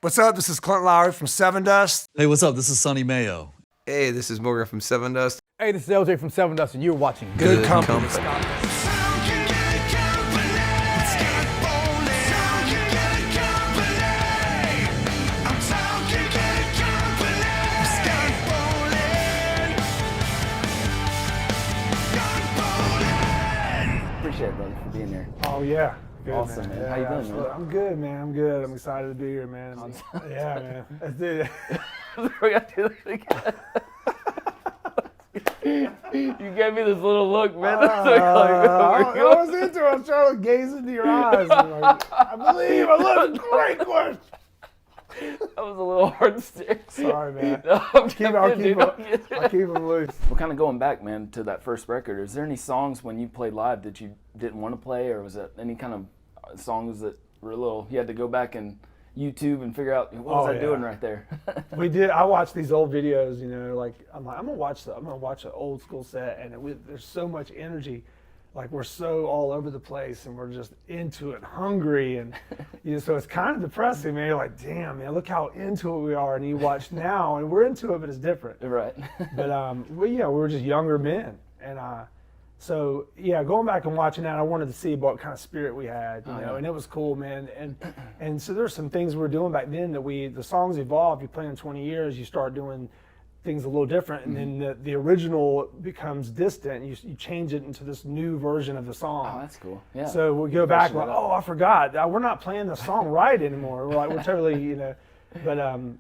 What's up? This is Clint Lowry from Sevendust. Hey, what's up? This is Sonny Mayo. Hey, this is Morgan from Sevendust. Hey, this is LJ from Sevendust, and you're watching Good Company. Appreciate it, brother, for being here. Oh, yeah. Good, Awesome, man. Yeah, How you doing, absolutely. man? I'm good, man. I'm good. I'm excited to be here, man. Yeah, man. Let's do it. We gotta do this again. You gave me this little look, man. I was into it. I was trying to gaze into your eyes. I'm like, I believe. I love it. Great question. That was a little hard to steer. Sorry, man. No, I'll keep them loose. We're kind of going back, man, to that first record. Is there any songs when you played live that you didn't want to play, or was it any kind of songs that were a little, you had to go back and YouTube and figure out what was I doing right there? We did. I watched these old videos, you know, like I'm gonna watch an old school set, and there's so much energy, like we're so all over the place, and we're just into it, hungry, and you know, so it's kind of depressing, man. You're like, damn, man, look how into it we are, and you watch now, and we're into it, but it's different. Right. But we were just younger men, and so yeah, going back and watching that, I wanted to see what kind of spirit we had, you know, and it was cool, man. And so there's some things we were doing back then that the songs evolve. You play in 20 years, you start doing things a little different, and then the original becomes distant. You change it into this new version of the song. Oh, that's cool. Yeah. So we go back, like, oh, I forgot. We're not playing the song right anymore. We're totally, you know. But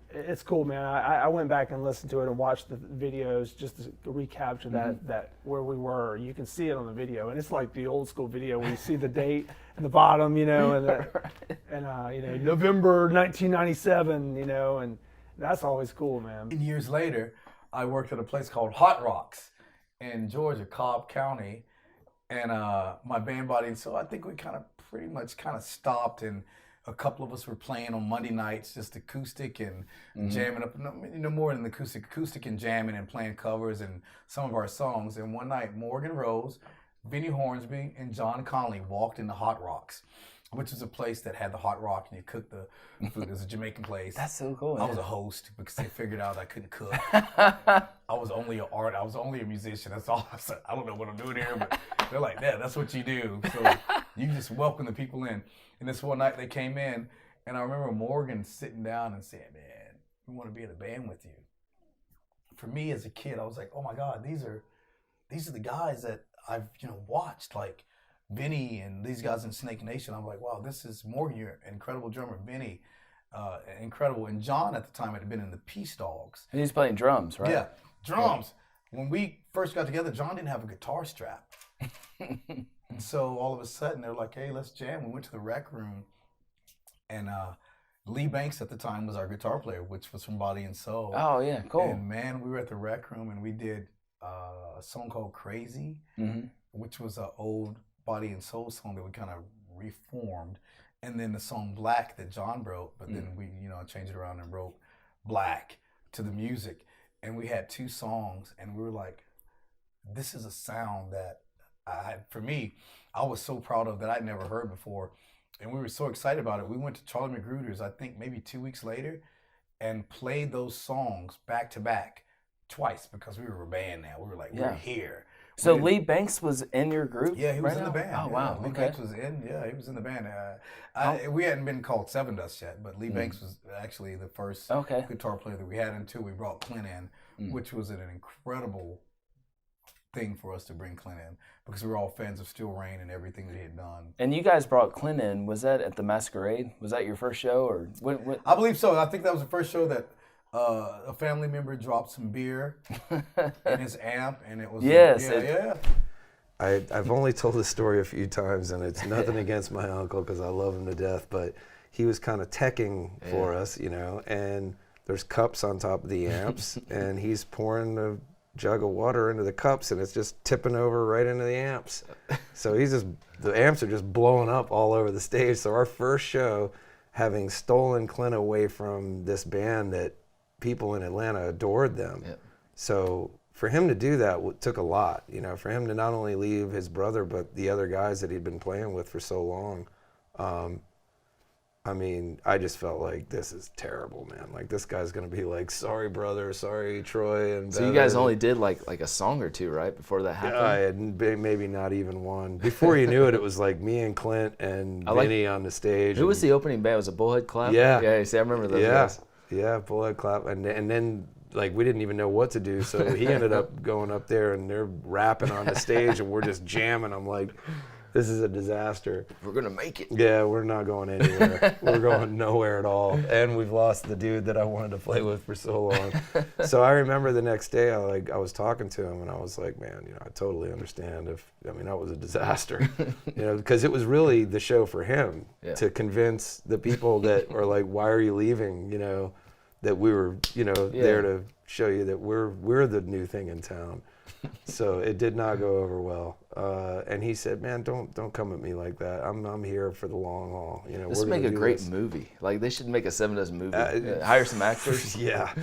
it's cool, man. I went back and listened to it and watched the videos just to recapture that where we were. You can see it on the video, and it's like the old school video where you see the date in the bottom, you know, and you know, November 1997, you know, and that's always cool, man. And years later, I worked at a place called Hot Rocks in Georgia, Cobb County, and my band body. And so I think we pretty much stopped, and a couple of us were playing on Monday nights, just acoustic and jamming up, no more than acoustic and jamming and playing covers and some of our songs. And one night, Morgan Rose, Benny Hornsby, and John Conley walked into Hot Rocks, which is a place that had the hot rock and you cooked the food. It was a Jamaican place. That's so cool. I was a host because they figured out I couldn't cook. I was only a musician. That's all I said. I don't know what I'm doing here, but they're like, yeah, that's what you do. So you just welcome the people in. And this one night they came in, and I remember Morgan sitting down and saying, man, we want to be in a band with you. For me as a kid, I was like, oh my God, these are the guys that I've watched, like Benny and these guys in Snake Nation. I'm like, wow, this is Morgan, you're an incredible drummer. Benny, incredible. And John at the time had been in the Peace Dogs. And he's playing drums, right? Yeah, drums. Yeah. When we first got together, John didn't have a guitar strap. And so all of a sudden they're like, hey, let's jam. We went to the rec room, and Lee Banks at the time was our guitar player, which was from Body and Soul. Oh, yeah, cool. And man, we were at the rec room and we did a song called Crazy, which was an old Body and Soul song that we kind of reformed. And then the song Black that John wrote, but then we, changed it around and wrote Black to the music. And we had two songs, and we were like, this is a sound that for me, I was so proud of that I'd never heard before. And we were so excited about it. We went to Charlie Magruder's, I think maybe 2 weeks later, and played those songs back to back twice because we were a band now. We were like, we're here. So Lee Banks was in your group? Yeah, he was in the band. Oh, wow. Lee Banks was in, he was in the band. We hadn't been called Sevendust yet, but Lee Banks was actually the first guitar player that we had until we brought Clint in, which was an incredible thing for us to bring Clint in because we were all fans of Steel Rain and everything that he had done. And you guys brought Clint in. Was that at the Masquerade? Was that your first show? Or what? I believe so. I think that was the first show that a family member dropped some beer in his amp, and it was I've only told this story a few times, and it's nothing against my uncle because I love him to death, but he was kind of teching for us, and there's cups on top of the amps, and he's pouring a jug of water into the cups, and it's just tipping over right into the amps. So the amps are just blowing up all over the stage. So our first show, having stolen Clint away from this band that people in Atlanta adored them. Yep. So for him to do that took a lot, for him to not only leave his brother, but the other guys that he'd been playing with for so long. I mean, I just felt like this is terrible, man. Like this guy's gonna be like, sorry, brother, sorry, Troy. And So you guys only did like a song or two, right, before that happened? I had maybe not even one. Before you knew it, it was like me and Clint and Vinny on the stage. Who was the opening band? Was it Bullhead Clap? Yeah. Yeah, see, I remember those guys. Yeah, Bullhead Clap. And then, like, we didn't even know what to do, so he ended up going up there, and they're rapping on the stage, and we're just jamming. I'm like, this is a disaster. We're going to make it. Yeah, we're not going anywhere. We're going nowhere at all. And we've lost the dude that I wanted to play with for so long. So I remember the next day, I was talking to him, and I was like, man, I totally understand that was a disaster. Because it was really the show for him to convince the people that are like, why are you leaving? That we were, there to show you that we're the new thing in town. So it did not go over well. And he said, man, don't come at me like that. I'm here for the long haul. This would make a great movie. Like, they should make a Sevendust movie. Hire some actors. Yeah.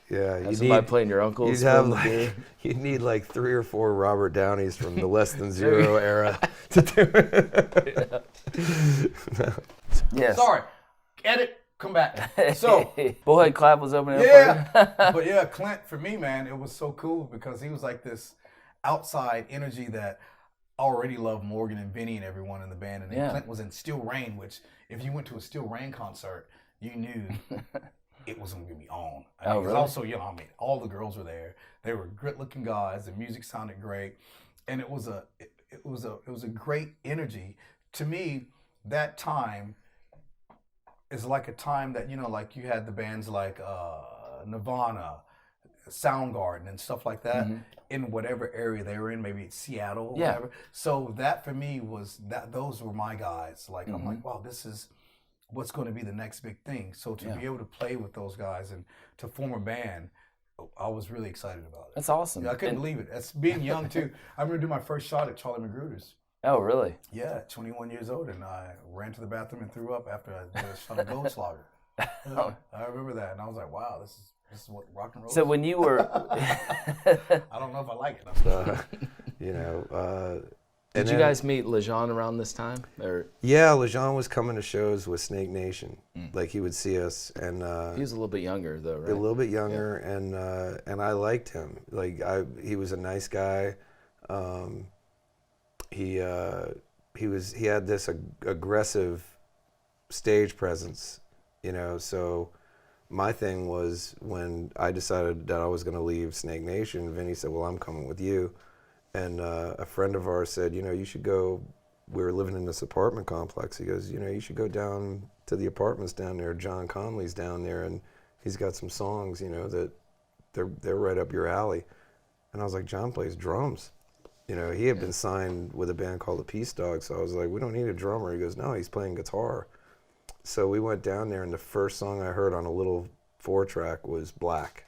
Have somebody playing your uncle. You'd need like 3 or 4 Robert Downeys from the Less Than Zero era to do it. Yes. Sorry. Edit. Come back. So Bullhead Clap was opening up. But yeah, Clint, for me, man, it was so cool because he was like this outside energy that I already loved Morgan and Vinny and everyone in the band. And then Clint was in Still Rain, which if you went to a Still Rain concert, you knew it was going to be on. Really? Also, all the girls were there. They were good-looking guys. The music sounded great, and it was a great energy. To me, that time is like a time that, like you had the bands like Nirvana, Soundgarden, and stuff like that in whatever area they were in, maybe it's Seattle or whatever. So that for me those were my guys. Like, I'm like, wow, this is what's going to be the next big thing. So to be able to play with those guys and to form a band, I was really excited about it. That's awesome. Yeah, I couldn't believe it. That's being young too. I remember doing my first shot at Charlie Magruder's. Oh, really? Yeah, 21 years old, and I ran to the bathroom and threw up after I did a shot of Goldschlager. I remember that, and I was like, wow, this is what rock and roll is. So when you were... I don't know if I like it. Did you guys meet Lejean around this time? Or? Yeah, Lejean was coming to shows with Snake Nation. Like, he would see us, and he was a little bit younger, though, right? A little bit younger, and I liked him. Like, he was a nice guy. He had this aggressive stage presence, so my thing was, when I decided that I was going to leave Snake Nation, Vinny said, well, I'm coming with you. And a friend of ours said, you should go. We were living in this apartment complex. He goes, you should go down to the apartments down there. John Conley's down there, and he's got some songs, that they're right up your alley. And I was like, John plays drums. He had been signed with a band called the Peace Dogs, so I was like, we don't need a drummer. He goes, no, he's playing guitar. So we went down there, and the first song I heard on a little 4-track was Black.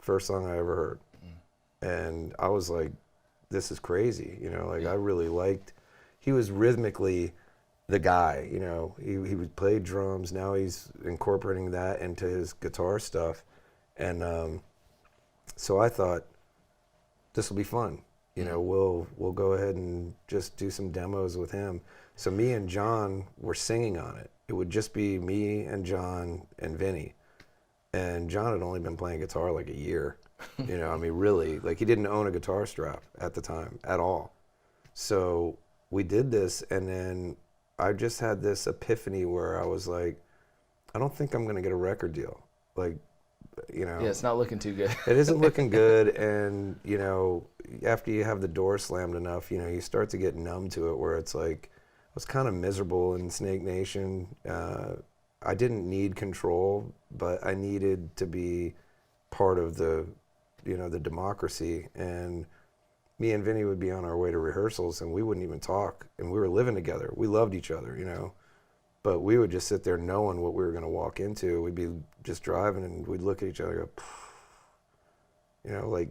First song I ever heard. And I was like, this is crazy. I really liked, he was rhythmically the guy, he would play drums. Now he's incorporating that into his guitar stuff. And so I thought, this will be fun. We'll go ahead and just do some demos with him. So me and John were singing on it. It would just be me and John and Vinny. And John had only been playing guitar like a year. Really, like, he didn't own a guitar strap at the time at all. So we did this, and then I just had this epiphany where I was like, I don't think I'm going to get a record deal. Like, Yeah, it's not looking too good. It isn't looking good, and, after you have the door slammed enough, you start to get numb to it, where it's like, I was kind of miserable in Snake Nation. I didn't need control, but I needed to be part of the democracy. And me and Vinny would be on our way to rehearsals, and we wouldn't even talk. And we were living together. We loved each other, But we would just sit there knowing what we were going to walk into. We'd be just driving, and we'd look at each other and go, like,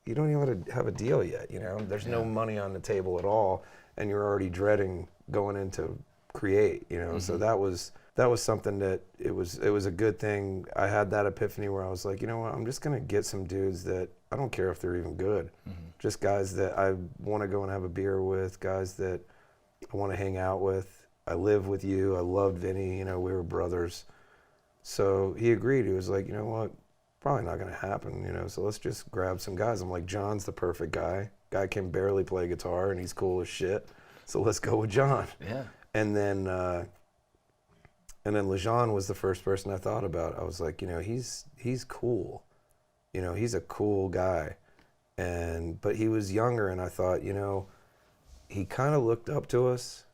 you don't even have a deal yet, There's no money on the table at all, and you're already dreading going into create, So that was something that it was a good thing. I had that epiphany where I was like, I'm just going to get some dudes that I don't care if they're even good. Just guys that I want to go and have a beer with, guys that I want to hang out with. I live with you. I loved Vinny. You know, we were brothers. So he agreed. He was like, you know what? Probably not going to happen, you know, so let's just grab some guys. I'm like, John's the perfect guy. Guy can barely play guitar, and he's cool as shit. So let's go with John. Yeah. And then LeJean was the first person I thought about. I was like, you know, he's cool. You know, he's a cool guy. But he was younger, and I thought, you know, he kind of looked up to us.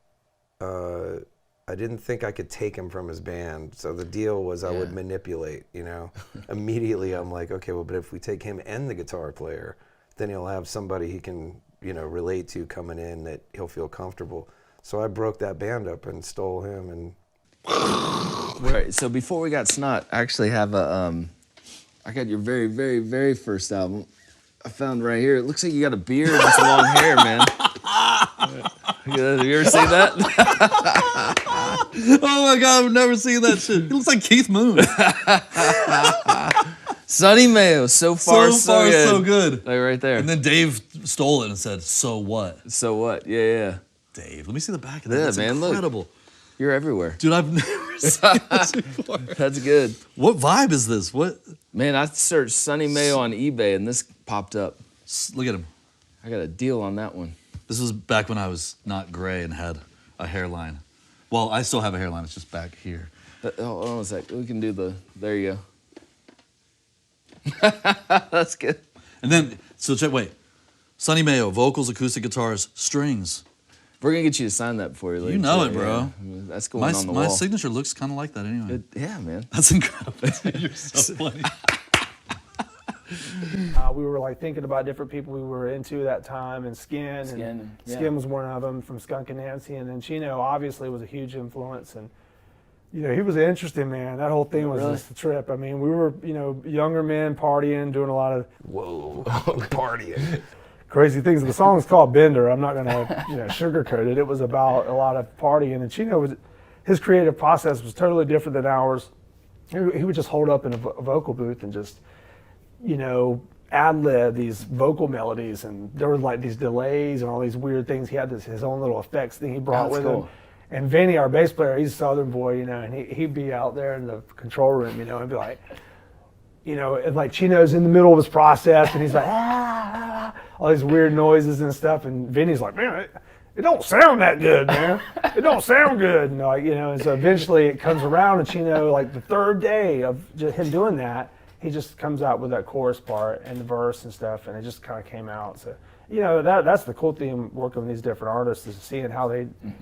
I didn't think I could take him from his band. So the deal was I would manipulate, you know. Immediately I'm like, okay, well, but if we take him and the guitar player, then he'll have somebody he can, you know, relate to coming in that he'll feel comfortable. So I broke that band up and stole him and... Right, so before we got Snot, I actually have a, I got your very, very, very first album. I found right here. It looks like you got a beard and some long hair, man. Have you ever seen that? Oh my God, I've never seen that shit. He looks like Keith Moon. Sonny Mayo, so far so good. Like right there. And then Dave stole it and said, "So what?" So what? Yeah. Dave, let me see the back of that. Yeah, That's man, look. incredible. You're everywhere. Dude, I've never seen this before. That's good. What vibe is this? What? Man, I searched Sonny Mayo on eBay and this popped up. Look at him. I got a deal on that one. This was back when I was not gray and had a hairline. Well, I still have a hairline. It's just back here. Hold on a sec. We can do there you go. That's good. And then, so check, wait. Sonny Mayo, vocals, acoustic guitars, strings. We're going to get you to sign that before you leave. You know it, too. bro. Yeah. That's going on the My wall. signature looks kind of like that anyway. Yeah, man. That's incredible. You're so funny. We were like thinking about different people we were into that time, and Skin. Skin was one of them, from Skunk and Nancy, and then Chino obviously was a huge influence, and you know, he was interesting, man. That whole thing was just a trip. I mean, we were, you know, younger men partying, doing a lot of partying. crazy things. The song's called Bender. I'm not gonna, you know, sugarcoat it. It was about a lot of partying, and Chino was, his creative process was totally different than ours. He would just hold up in a vocal booth and just, you know, ad-lib these vocal melodies, and there were like these delays and all these weird things. He had his own little effects thing he brought with him. And Vinny, our bass player, he's a Southern boy, you know, and he'd be out there in the control room, you know, and be like, you know, and like Chino's in the middle of his process, and he's like, all these weird noises and stuff, and Vinny's like, man, it don't sound that good, man. It don't sound good, and like, you know, and so eventually it comes around, and Chino, like the third day of just him doing that, he just comes out with that chorus part and the verse and stuff, and it just kind of came out. So, you know, that's the cool thing working with these different artists, is seeing how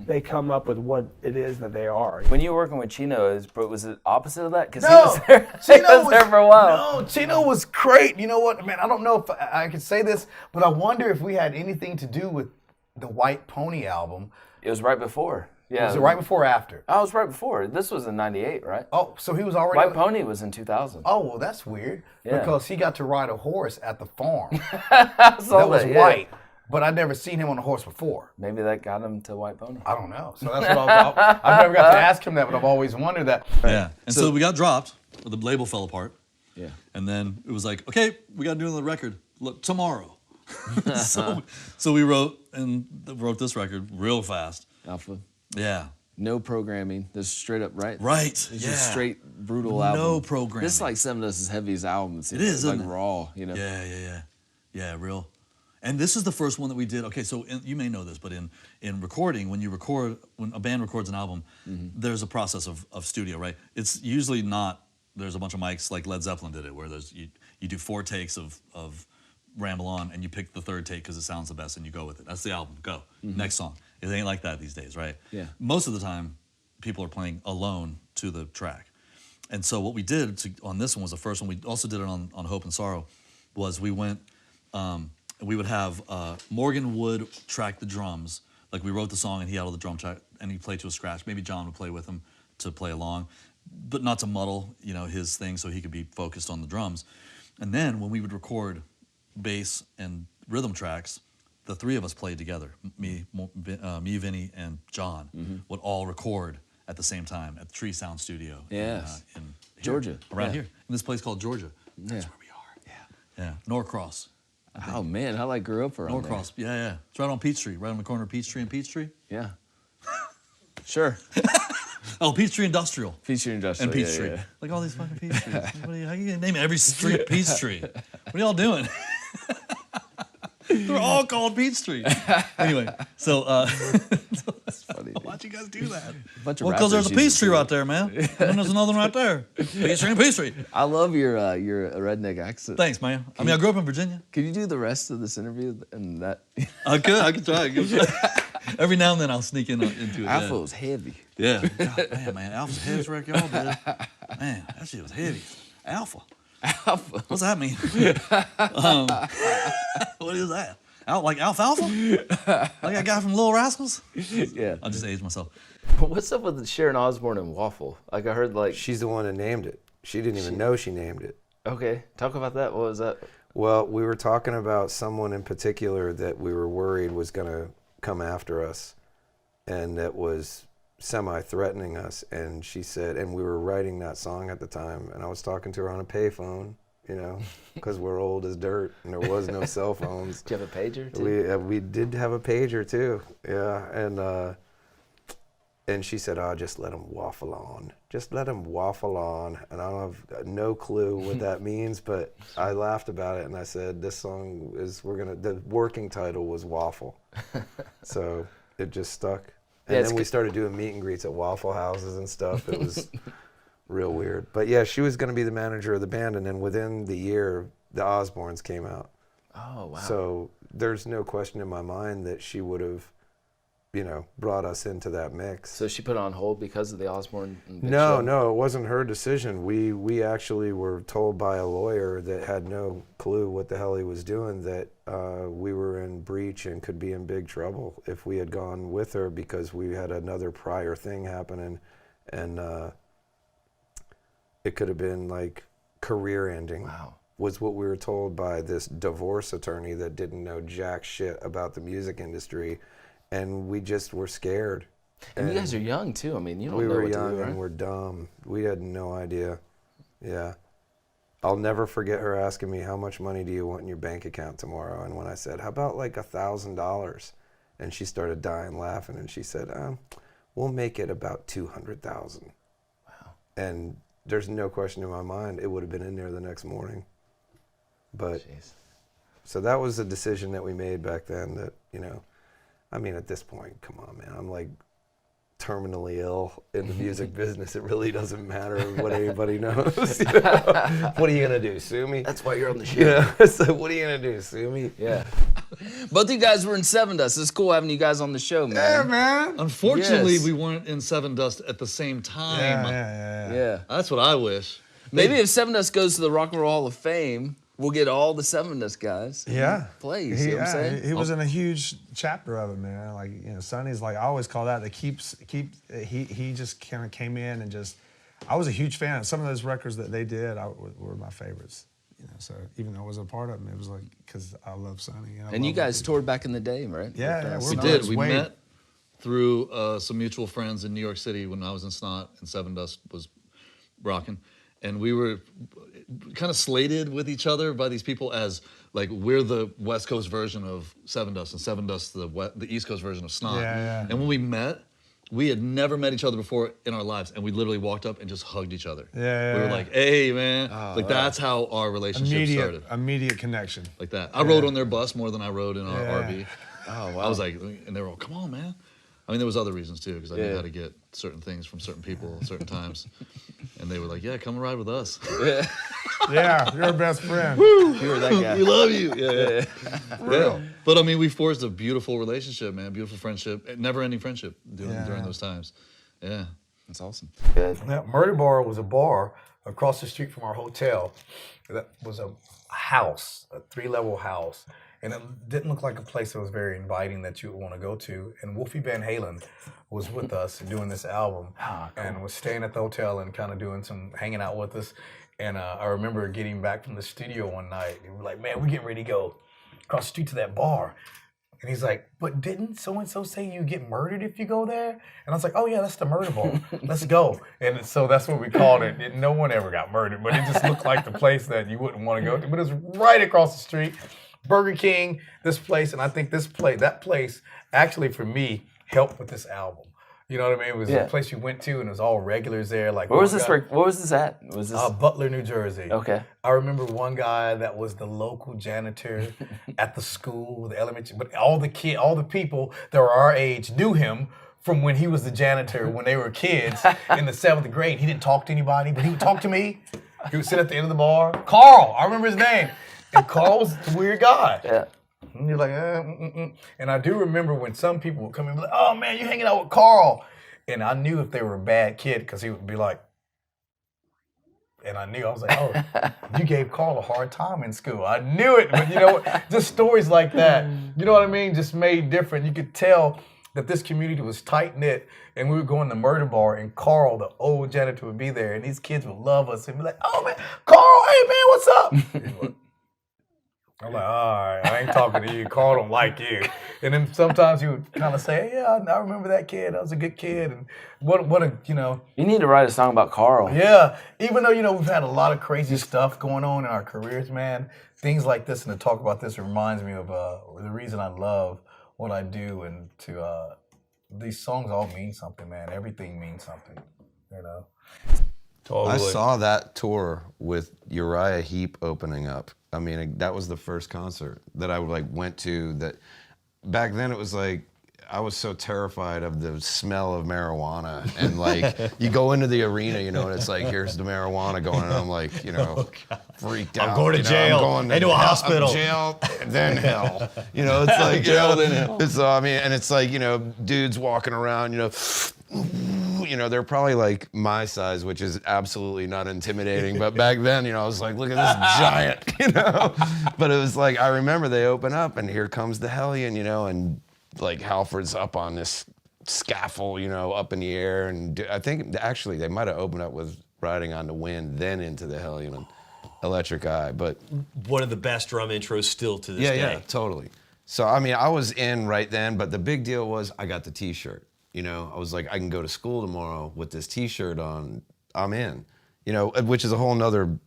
they come up with what it is that they are. When you were working with Chino, was it opposite of that? Because No, he was there, Chino there for a while. No, Chino was great. You know what, man? I don't know if I could say this, but I wonder if we had anything to do with the White Pony album. It was right before. Yeah. Was it right before or after? Oh, it was right before. This was in '98, right? Oh, so he was already... White Pony was in 2000. Oh, well, that's weird. Yeah. Because he got to ride a horse at the farm. That was white. But I'd never seen him on a horse before. Maybe that got him to White Pony. I don't know. So that's what I've never got to ask him that, but I've always wondered that. Yeah. And so we got dropped. The label fell apart. Yeah. And then it was like, okay, we got to do another record tomorrow. so we wrote this record real fast. Alpha. Yeah. No programming. This is straight up, right? Right. It's just straight brutal album. No programming. This is like Sevendust's heaviest album. It is, like isn't it? raw, you know. Yeah, real. And this is the first one that we did. Okay, so you may know this, but in recording, when a band records an album, there's a process of studio, right? It's usually not, there's a bunch of mics like Led Zeppelin did it, where you do 4 takes of Ramble On, and you pick the 3rd take because it sounds the best, and you go with it. That's the album. Go. Next song. It ain't like that these days, right? Yeah. Most of the time, people are playing alone to the track. And so what we did on this one was the first one. We also did it on Hope and Sorrow. Was we went, we would have Morgan would track the drums. Like we wrote the song and he had all the drum track and he played to a scratch. Maybe John would play with him to play along, but not to muddle, you know, his thing so he could be focused on the drums. And then when we would record bass and rhythm tracks, the 3 of us played together. Me, Vinny, and John would all record at the same time at the Tree Sound Studio in Georgia. Around here. In this place called Georgia. That's where we are. Yeah. Norcross. Oh man, I grew up around Norcross. Yeah. It's right on Peachtree, right on the corner of Peachtree and Peachtree. there. Yeah. Sure. Oh, Peachtree Industrial. Peachtree Industrial. And Peachtree. Like all these fucking Peachtrees. How you gonna name every street Peachtree? What are y'all doing? They're all called Peachtree. Anyway, so That's funny. why'd you guys do that? Bunch of Well, because there's a rappers used to Peachtree do it. right there, man. And then there's another one right there. Peachtree and Peachtree. I love your redneck accent. Thanks, man. I mean, I grew up in Virginia. Can you do the rest of this interview and that? I could try. Every now and then I'll sneak into it. Alpha was heavy. Yeah. God, man, Alpha's the heaviest wreck y'all did. Man, that shit was heavy. Alpha. Alpha. What's that mean? What is that? Like alfalfa? Like that guy from Little Rascals? Yeah. I just aged myself. What's up with Sharon Osbourne and Waffle? Like I heard like. She's the one that named it. She didn't even know she named it. Okay, talk about that. What was that? Well, we were talking about someone in particular that we were worried was going to come after us and that was semi-threatening us. And she said, and we were writing that song at the time, and I was talking to her on a payphone, you know, because we're old as dirt and there was no cell phones. Do you have a pager too? We did have a pager too, yeah. And she said, "Oh, just let him waffle on. Just let him waffle on." And I don't have no clue what that means, but I laughed about it and I said, "This song is the working title was Waffle," so it just stuck. And Yeah, then we started doing meet and greets at Waffle Houses and stuff. It was real weird. But yeah, she was going to be the manager of the band, and then within the year, the Osbournes came out. Oh wow. So there's no question in my mind that she would have, you know, brought us into that mix. So she put it on hold because of the Osbourne. And Big No, Show? no, it wasn't her decision. We actually were told by a lawyer that had no clue what the hell he was doing that we were in breach and could be in big trouble if we had gone with her because we had another prior thing happening, and it could have been like career ending. Wow. Was what we were told by this divorce attorney that didn't know jack shit about the music industry. And we just were scared. And you guys are young too. I mean, you don't We know were what young to do, right? and we're dumb. We had no idea. Yeah. I'll never forget her asking me, "How much money do you want in your bank account tomorrow?" And when I said, "How about like $1,000?" And she started dying laughing and she said, "We'll make it about 200,000." Wow. And there's no question in my mind it would have been in there the next morning. But Jeez. so that was a decision that we made back then that, you know, I mean, at this point, come on, man. I'm like terminally ill in the music business. It really doesn't matter what anybody knows. You know? What are you going to do, sue me? That's why you're on the show. Yeah. So what are you going to do, sue me? Yeah. Both of you guys were in Sevendust. It's cool having you guys on the show, man. Yeah, man. Unfortunately, Yes. we weren't in Sevendust at the same time. Yeah. That's what I wish. Maybe if Sevendust goes to the Rock and Roll Hall of Fame, we'll get all the Sevendust guys. Yeah. Play, you see what I'm saying? He was in a huge chapter of it, man. Like, you know, Sonny's like, I always call that the he just kind of came in and just, I was a huge fan. Some of those records that they did were my favorites. You know, so even though I wasn't a part of them, it was like, because I love Sonny. And you guys toured back in the day, right? Yeah, With, we're We not- did. We Wade. met through some mutual friends in New York City when I was in Snot and Sevendust was rocking. And we were kind of slated with each other by these people as like we're the West Coast version of Sevendust and Sevendust the East Coast version of Snot. Yeah. And when we met, we had never met each other before in our lives, and we literally walked up and just hugged each other. Yeah. We were like, "Hey, man!" Like that's how our relationship started. Immediate connection. Like that. I rode on their bus more than I rode in our Yeah. RV. Oh, wow. I was like, and they were all, "Come on, man." I mean, there was other reasons too, because I knew how to get certain things from certain people at certain times. And they were like, "Yeah, come ride with us. Yeah, you're our best friend. You were that guy. We love you." Yeah. But I mean, we forged a beautiful relationship, man. Beautiful friendship, never-ending friendship during those times. Yeah. That's awesome. Now, Murder Bar was a bar across the street from our hotel. That was a house, a 3-level house. And it didn't look like a place that was very inviting that you would want to go to. And Wolfie Van Halen was with us doing this album and was staying at the hotel and kind of doing some hanging out with us. And I remember getting back from the studio one night and we're like, "Man, we're getting ready to go across the street to that bar." And he's like, "But didn't so-and-so say you get murdered if you go there?" And I was like, "Oh yeah, that's the murder bar. Let's go." And so that's what we called it. No one ever got murdered, but it just looked like the place that you wouldn't want to go to. But it was right across the street. Burger King, this place, and I think that place actually for me helped with this album. You know what I mean? It was a place you went to, and it was all regulars there. Like Where was this? Where was this at? Was this Butler, New Jersey? Okay. I remember one guy that was the local janitor at the school, the elementary. But all the people that were our age knew him from when he was the janitor when they were kids in the 7th grade. He didn't talk to anybody, but he would talk to me. He would sit at the end of the bar. Carl, I remember his name. And Carl was a weird guy. Yeah. And you're like, And I do remember when some people would come in and be like, oh man, you're hanging out with Carl. And I knew if they were a bad kid because he would be like, and I knew, I was like, oh, you gave Carl a hard time in school. I knew it. But you know, just stories like that, you know what I mean, just made different. You could tell that this community was tight-knit, and we would go in the murder bar, and Carl, the old janitor, would be there, and these kids would love us and be like, oh man, Carl, hey man, what's up? I'm like, all right, I ain't talking to you. Carl don't like you. And then sometimes you would kind of say, yeah, I remember that kid. That was a good kid. And what a, you know. You need to write a song about Carl. Yeah. Even though, you know, we've had a lot of crazy stuff going on in our careers, man. Things like this and to talk about this reminds me of the reason I love what I do. And to these songs all mean something, man. Everything means something, you know. Totally. I saw that tour with Uriah Heep opening up. I mean, that was the first concert that I went to. That back then it was like I was so terrified of the smell of marijuana, and like you go into the arena, you know, and it's like here's the marijuana going, and I'm like, you know, freaked out. I'm going to jail. I'm going into a hospital. Jail, then hell. You know, it's like jail, then hell. So I mean, and it's like, you know, dudes walking around, you know. You know, they're probably like my size, which is absolutely not intimidating. But back then, you know, I was like, look at this giant, you know. But it was like, I remember they open up and here comes the Hellion, you know, and like Halford's up on this scaffold, you know, up in the air. And I think actually they might have opened up with Riding on the Wind, then into the Hellion and Electric Eye. But one of the best drum intros still to this day. Yeah, totally. So, I mean, I was in right then, but the big deal was I got the T-shirt. You know, I was like, I can go to school tomorrow with this T-shirt on. I'm in. You know, which is a whole nother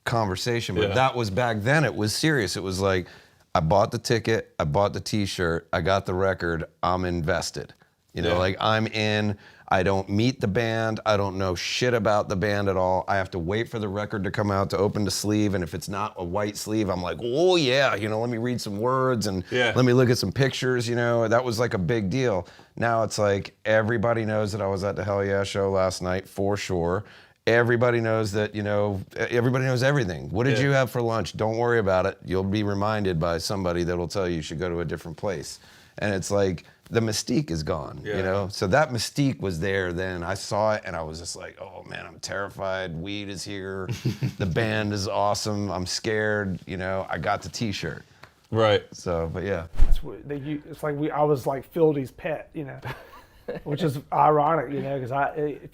conversation. But that was back then. It was serious. It was like, I bought the ticket, I bought the T-shirt, I got the record. I'm invested. You know, like I'm in. I don't meet the band. I don't know shit about the band at all. I have to wait for the record to come out to open the sleeve. And if it's not a white sleeve, I'm like, oh yeah, you know, let me read some words and let me look at some pictures, you know. That was like a big deal. Now it's like everybody knows that I was at the Hell Yeah show last night for sure. Everybody knows that, you know, everybody knows everything. What did you have for lunch? Don't worry about it. You'll be reminded by somebody that'll tell you should go to a different place. And it's like, the mystique is gone, you know? So that mystique was there then. I saw it and I was just like, oh man, I'm terrified. Weed is here. The band is awesome. I'm scared, you know? I got the T-shirt. Right. So, but yeah. It's like I was like Fieldy's pet, you know, which is ironic, you know, because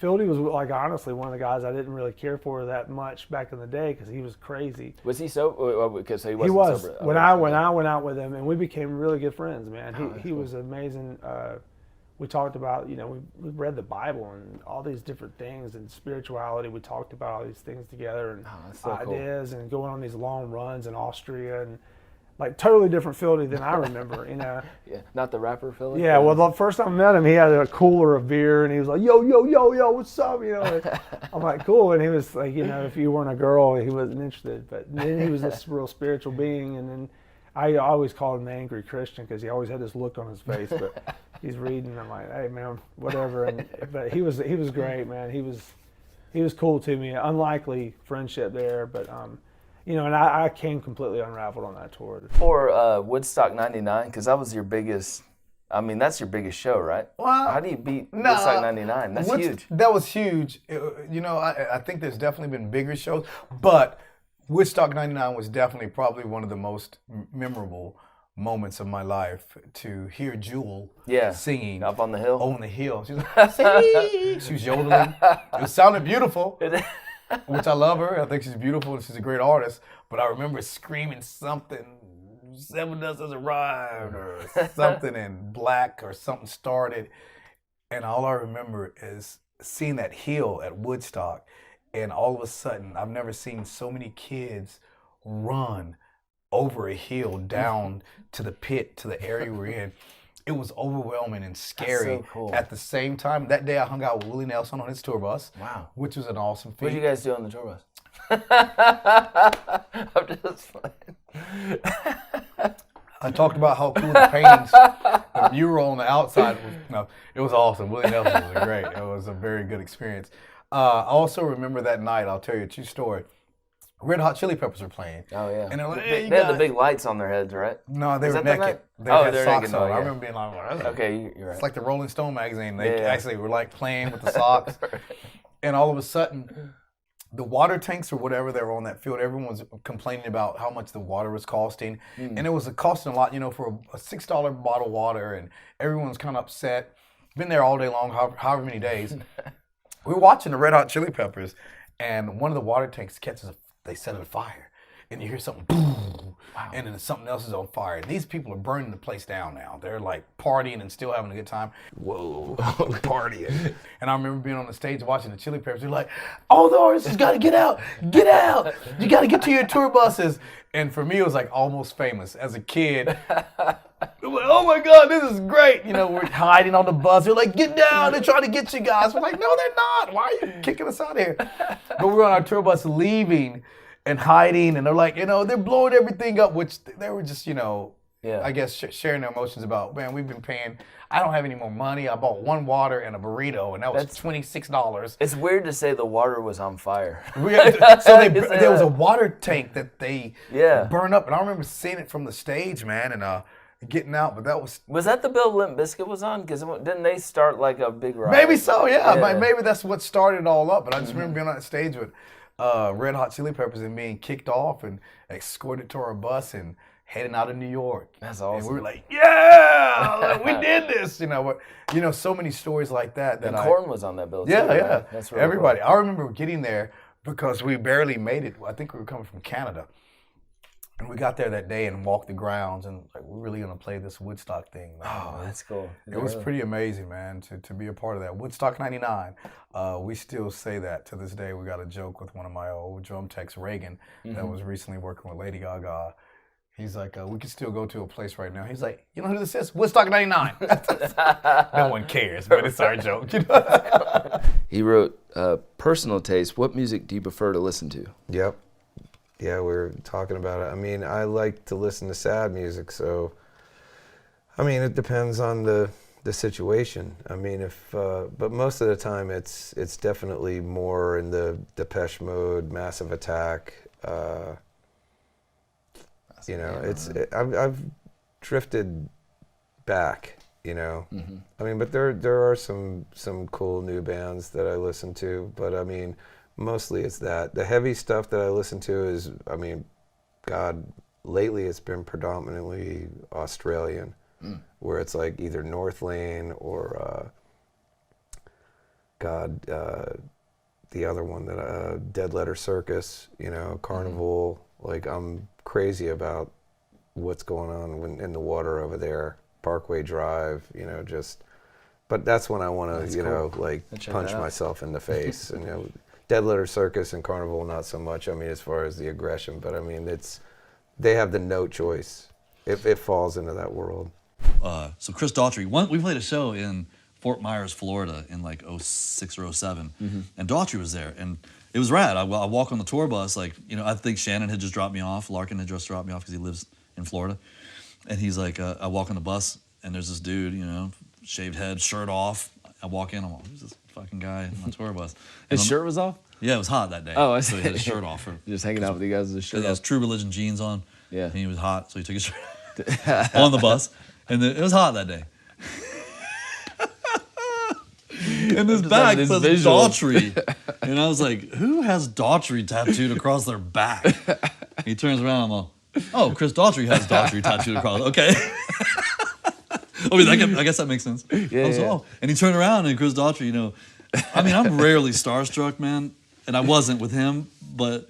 Fieldy was like honestly one of the guys I didn't really care for that much back in the day because he was crazy. Was he sober? Because he wasn't he was. sober. When I went out with him, and we became really good friends, man. He was amazing. We talked about, you know, we read the Bible and all these different things and spirituality. We talked about all these things together and ideas and going on these long runs in Austria and. Like totally different Philly than I remember, you know. Yeah, not the rapper Philly. Yeah, well, the first time I met him, he had a cooler of beer, and he was like, "Yo, yo, yo, yo, what's up?" You know, I'm like, "Cool," and he was like, you know, if you weren't a girl, he wasn't interested. But then he was this real spiritual being, and then I always called him the angry Christian because he always had this look on his face. But he's reading, I'm like, "Hey, man, whatever." But he was great, man. He was cool to me. Unlikely friendship there, but. You know, and I came completely unraveled on that tour. For Woodstock 99, because that was your biggest, I mean, that's your biggest show, right? Well, how do you beat Woodstock 99? That's huge. That was huge. You know, I think there's definitely been bigger shows, but Woodstock 99 was definitely probably one of the most memorable moments of my life to hear Jewel singing. Up on the hill? On the hill. She was like, see? She was yodeling. It sounded beautiful. Which I love her. I think she's beautiful and she's a great artist. But I remember screaming something, Sevendust has arrived, or something in black or something started. And all I remember is seeing that hill at Woodstock. And all of a sudden, I've never seen so many kids run over a hill down to the pit, to the area we're in. it was overwhelming and scary so cool. at the same time. That day I hung out with Willie Nelson on his tour bus. Wow. Which was an awesome feat. What did you guys do on the tour bus? I'm just playing. I talked about how cool the paintings, the mural on the outside was. No, it was awesome. Willie Nelson was great. It was a very good experience. I also remember that night. I'll tell you a true story. Red Hot Chili Peppers were playing. Oh yeah. And they're like, they, hey, they had the big lights on their heads, right? No, they Is were that the naked. night? They Oh, had they're socks naked, on. oh, yeah. I remember being like, "That's Okay, you're right. It's like the Rolling Stone magazine. They Yeah. actually were like playing with the socks. And all of a sudden, the water tanks or whatever that were on that field, everyone was complaining about how much the water was costing. And it was costing a lot, for a $6 bottle of water, and everyone was kind of upset. Been there all day long, however many days. We were watching the Red Hot Chili Peppers, and one of the water tanks they set it afire. And you hear something, boom, and then something else is on fire. And these people are burning the place down now. They're like partying and still having a good time. Whoa, partying. And I remember being on the stage watching the Chili Peppers. They're like, all the artists just got to get out. Get out. You got to get to your tour buses. And for me, it was like Almost Famous. As a kid, we're like, oh my God, this is great. We're hiding on the bus. They're like, get down. They're trying to get you guys. We're like, no, they're not. Why are you kicking us out of here? But we're on our tour bus leaving and hiding, and they're like, they're blowing everything up, which they were just, I guess sharing their emotions about, man, we've been paying, I don't have any more money. I bought one water and a burrito, and that was $26. It's weird to say the water was on fire. There was a water tank that they burned up, and I remember seeing it from the stage, man, and getting out, but that was... Was that the bill Limp Bizkit was on? Because didn't they start like a big riot? Maybe so, yeah. But maybe that's what started it all up, but I just remember being on that stage with Red Hot Chili Peppers and being kicked off and escorted to our bus and heading out of New York. That's awesome. And we were like, yeah, we did this. But, so many stories like that. And Korn was on that bill too. Yeah, right? yeah. That's really everybody. cool. I remember getting there because we barely made it. I think we were coming from Canada. And we got there that day and walked the grounds and like, we're really going to play this Woodstock thing, man. Oh, that's cool. It was pretty amazing, man, to be a part of that. Woodstock 99, we still say that to this day. We got a joke with one of my old drum techs, Reagan, that was recently working with Lady Gaga. He's like, we could still go to a place right now. He's like, you know who this is? Woodstock 99. No one cares, but it's our joke. He wrote, personal taste, what music do you prefer to listen to? Yep. Yeah, we were talking about it. I mean, I like to listen to sad music, so, I mean, it depends on the situation. I mean, but most of the time it's definitely more in the Depeche Mode, Massive Attack. I've drifted back, I mean, but there are some cool new bands that I listen to, but I mean, mostly it's that. The heavy stuff that I listen to is, I mean, God, lately it's been predominantly Australian, where it's like either North Lane or, the other one, that Dead Letter Circus, Carnival. Like, I'm crazy about what's going on in the water over there, Parkway Drive, but that's when I want to, punch myself in the face, and, Dead Letter Circus and Carnival, not so much. I mean, as far as the aggression, but I mean, they have the no choice. It falls into that world. So Chris Daughtry, we played a show in Fort Myers, Florida in like 06 or 07, and Daughtry was there, and it was rad. I walk on the tour bus, I think Shannon had just dropped me off, Larkin had just dropped me off because he lives in Florida, and he's like, I walk on the bus, and there's this dude, shaved head, shirt off. I walk in, I'm like, who's this fucking guy on my tour bus? His shirt was off? Yeah, it was hot that day. Oh, I so see. he had his shirt off. Just hanging out with you guys with his shirt He has off. True Religion jeans on. Yeah. And he was hot, so he took his shirt on the bus. And then it was hot that day. And this bag this says visual. Daughtry. And I was like, who has Daughtry tattooed across their back? He turns around, I'm like, oh, Chris Daughtry has Daughtry tattooed across. Okay. I mean, I guess that makes sense. Yeah, Oh. And he turned around, and Chris Daughtry, I mean, I'm rarely starstruck, man. And I wasn't with him, but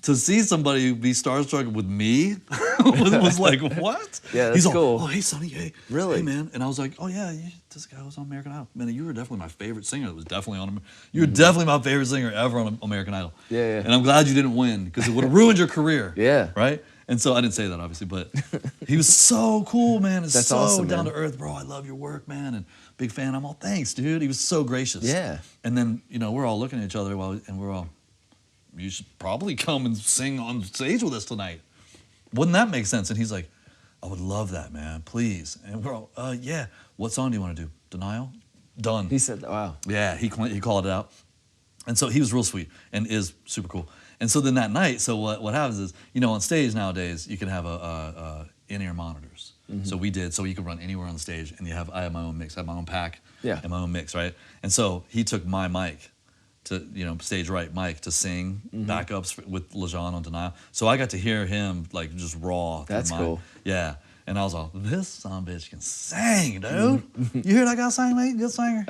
to see somebody be starstruck with me was like, what? Yeah, that's He's all, cool. oh, hey, Sonny, hey. Really? Hey, man. And I was like, oh, yeah, this guy was on American Idol. Man, you were definitely my favorite singer that was definitely on You were definitely my favorite singer ever on American Idol. Yeah, yeah. And I'm glad you didn't win, because it would have ruined your career. Yeah. Right? And so I didn't say that obviously, but he was so cool, man. It's That's so awesome, down man. to earth, bro. I love your work, man, and big fan. I'm all thanks, dude. He was so gracious. Yeah. And then we're all looking at each other and we're all, you should probably come and sing on stage with us tonight. Wouldn't that make sense? And he's like, I would love that, man. Please. And we're all, yeah. What song do you want to do? Denial? Done. He said, wow. Yeah, he called it out. And so he was real sweet and is super cool. And so then that night, so what happens is, on stage nowadays, you can have a in-ear monitors. So we did, so you could run anywhere on the stage, and I have my own mix, I have my own pack, and my own mix, right? And so he took my mic to, stage right mic to sing backups with LeJean on Denial. So I got to hear him like just raw. That's cool. Yeah. And I was all, this son bitch can sing, dude. You hear that guy sing, mate? Good singer.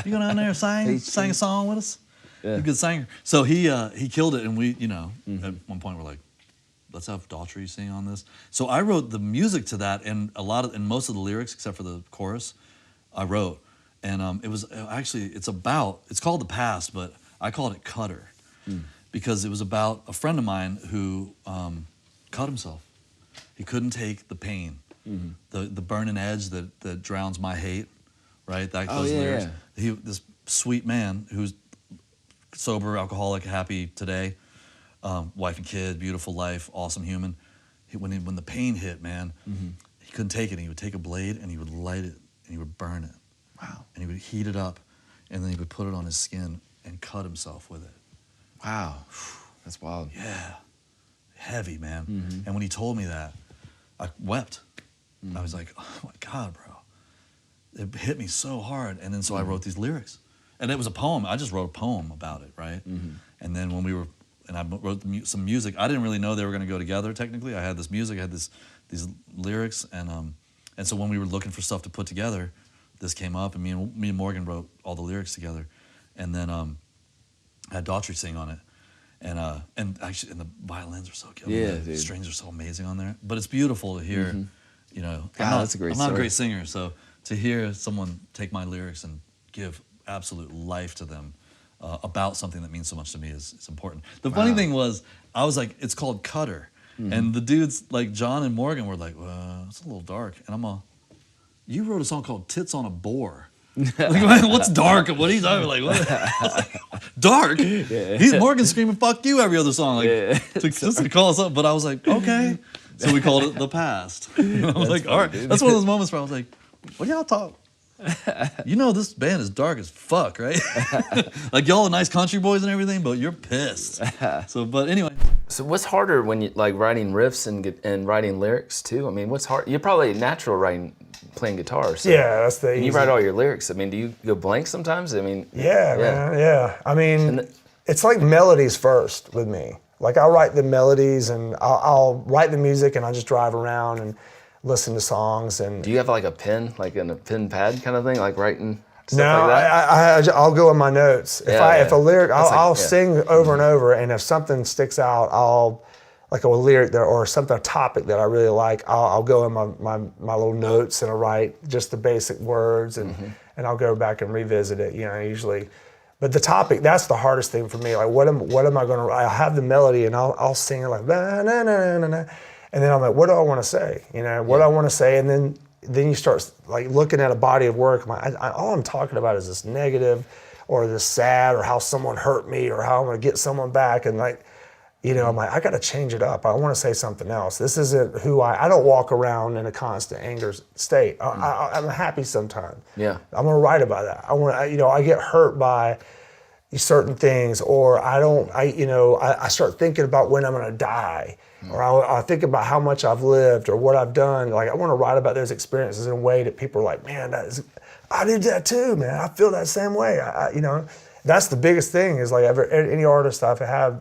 You go down there and sing a song with us? Yeah. He's a good singer. So he killed it, and we, at one point we're like, let's have Daughtry sing on this. So I wrote the music to that, and most of the lyrics, except for the chorus, I wrote. And it was actually, it's called The Past, but I called it Cutter, because it was about a friend of mine who cut himself. He couldn't take the pain, the burning edge that drowns my hate, right? Those lyrics. Yeah. This sweet man who's sober, alcoholic, happy today, wife and kid, beautiful life, awesome human. When the pain hit, man, he couldn't take it. And he would take a blade and he would light it and he would burn it. Wow. And he would heat it up and then he would put it on his skin and cut himself with it. Wow. That's wild. Yeah. Heavy, man. And when he told me that, I wept. I was like, oh my God, bro. It hit me so hard. And then so I wrote these lyrics. And it was a poem. I just wrote a poem about it, right? And then when I wrote some music, I didn't really know they were going to go together technically. I had this music, I had these lyrics, and so when we were looking for stuff to put together, this came up, and me and Morgan wrote all the lyrics together. And then I had Daughtry sing on it. And actually, and the violins are so good. Yeah, the dude. strings are so amazing on there. But it's beautiful to hear. That's a great I'm not a story. great singer, so to hear someone take my lyrics and give absolute life to them about something that means so much to me is important. The funny thing was, I was like, it's called Cutter, and the dudes like John and Morgan were like, well, it's a little dark, and I'm you wrote a song called Tits on a Boar. Like, what's dark? What are you talking about? Like, what? Dark? Yeah. Morgan screaming "fuck you" every other song, like just to call us up. But I was like, okay. So we called it The Past. I was like, all right. Dude. That's one of those moments where I was like, what y'all talk? This band is dark as fuck, right? Like y'all are nice country boys and everything, but you're pissed. So, but anyway. So what's harder when you like writing riffs and writing lyrics too? I mean, what's hard? You're probably natural playing guitar. So. Yeah, that's the. And you write all your lyrics. I mean, do you go blank sometimes? I mean. Yeah, man. Yeah. I mean, it's like melodies first with me. Like I'll write the melodies and I'll write the music and I'll just drive around and listen to songs. And do you have like a pen, like in a pen pad kind of thing, like writing stuff like that? I'll go in my notes. If a lyric, I'll sing over and over, and if something sticks out, I'll like a lyric there or something, a topic that I really like, I'll go in my little notes and I'll write just the basic words and I'll go back and revisit it. Usually. But the topic, that's the hardest thing for me. Like, what am I going to write? I'll have the melody and I'll sing it like, na, na, na, na, na. And then I'm like, what do I want to say? What do I want to say? And then you start like looking at a body of work. All I'm talking about is this negative or this sad or how someone hurt me or how I'm going to get someone back. And like, I'm like, I got to change it up. I want to say something else. This isn't who I don't walk around in a constant anger state. I'm happy sometimes. Yeah. I'm going to write about that. I get hurt by certain things, or I start thinking about when I'm going to die, or I think about how much I've lived or what I've done. Like I want to write about those experiences in a way that people are like, man, I did that too, man. I feel that same way. That's the biggest thing is like any artist I've had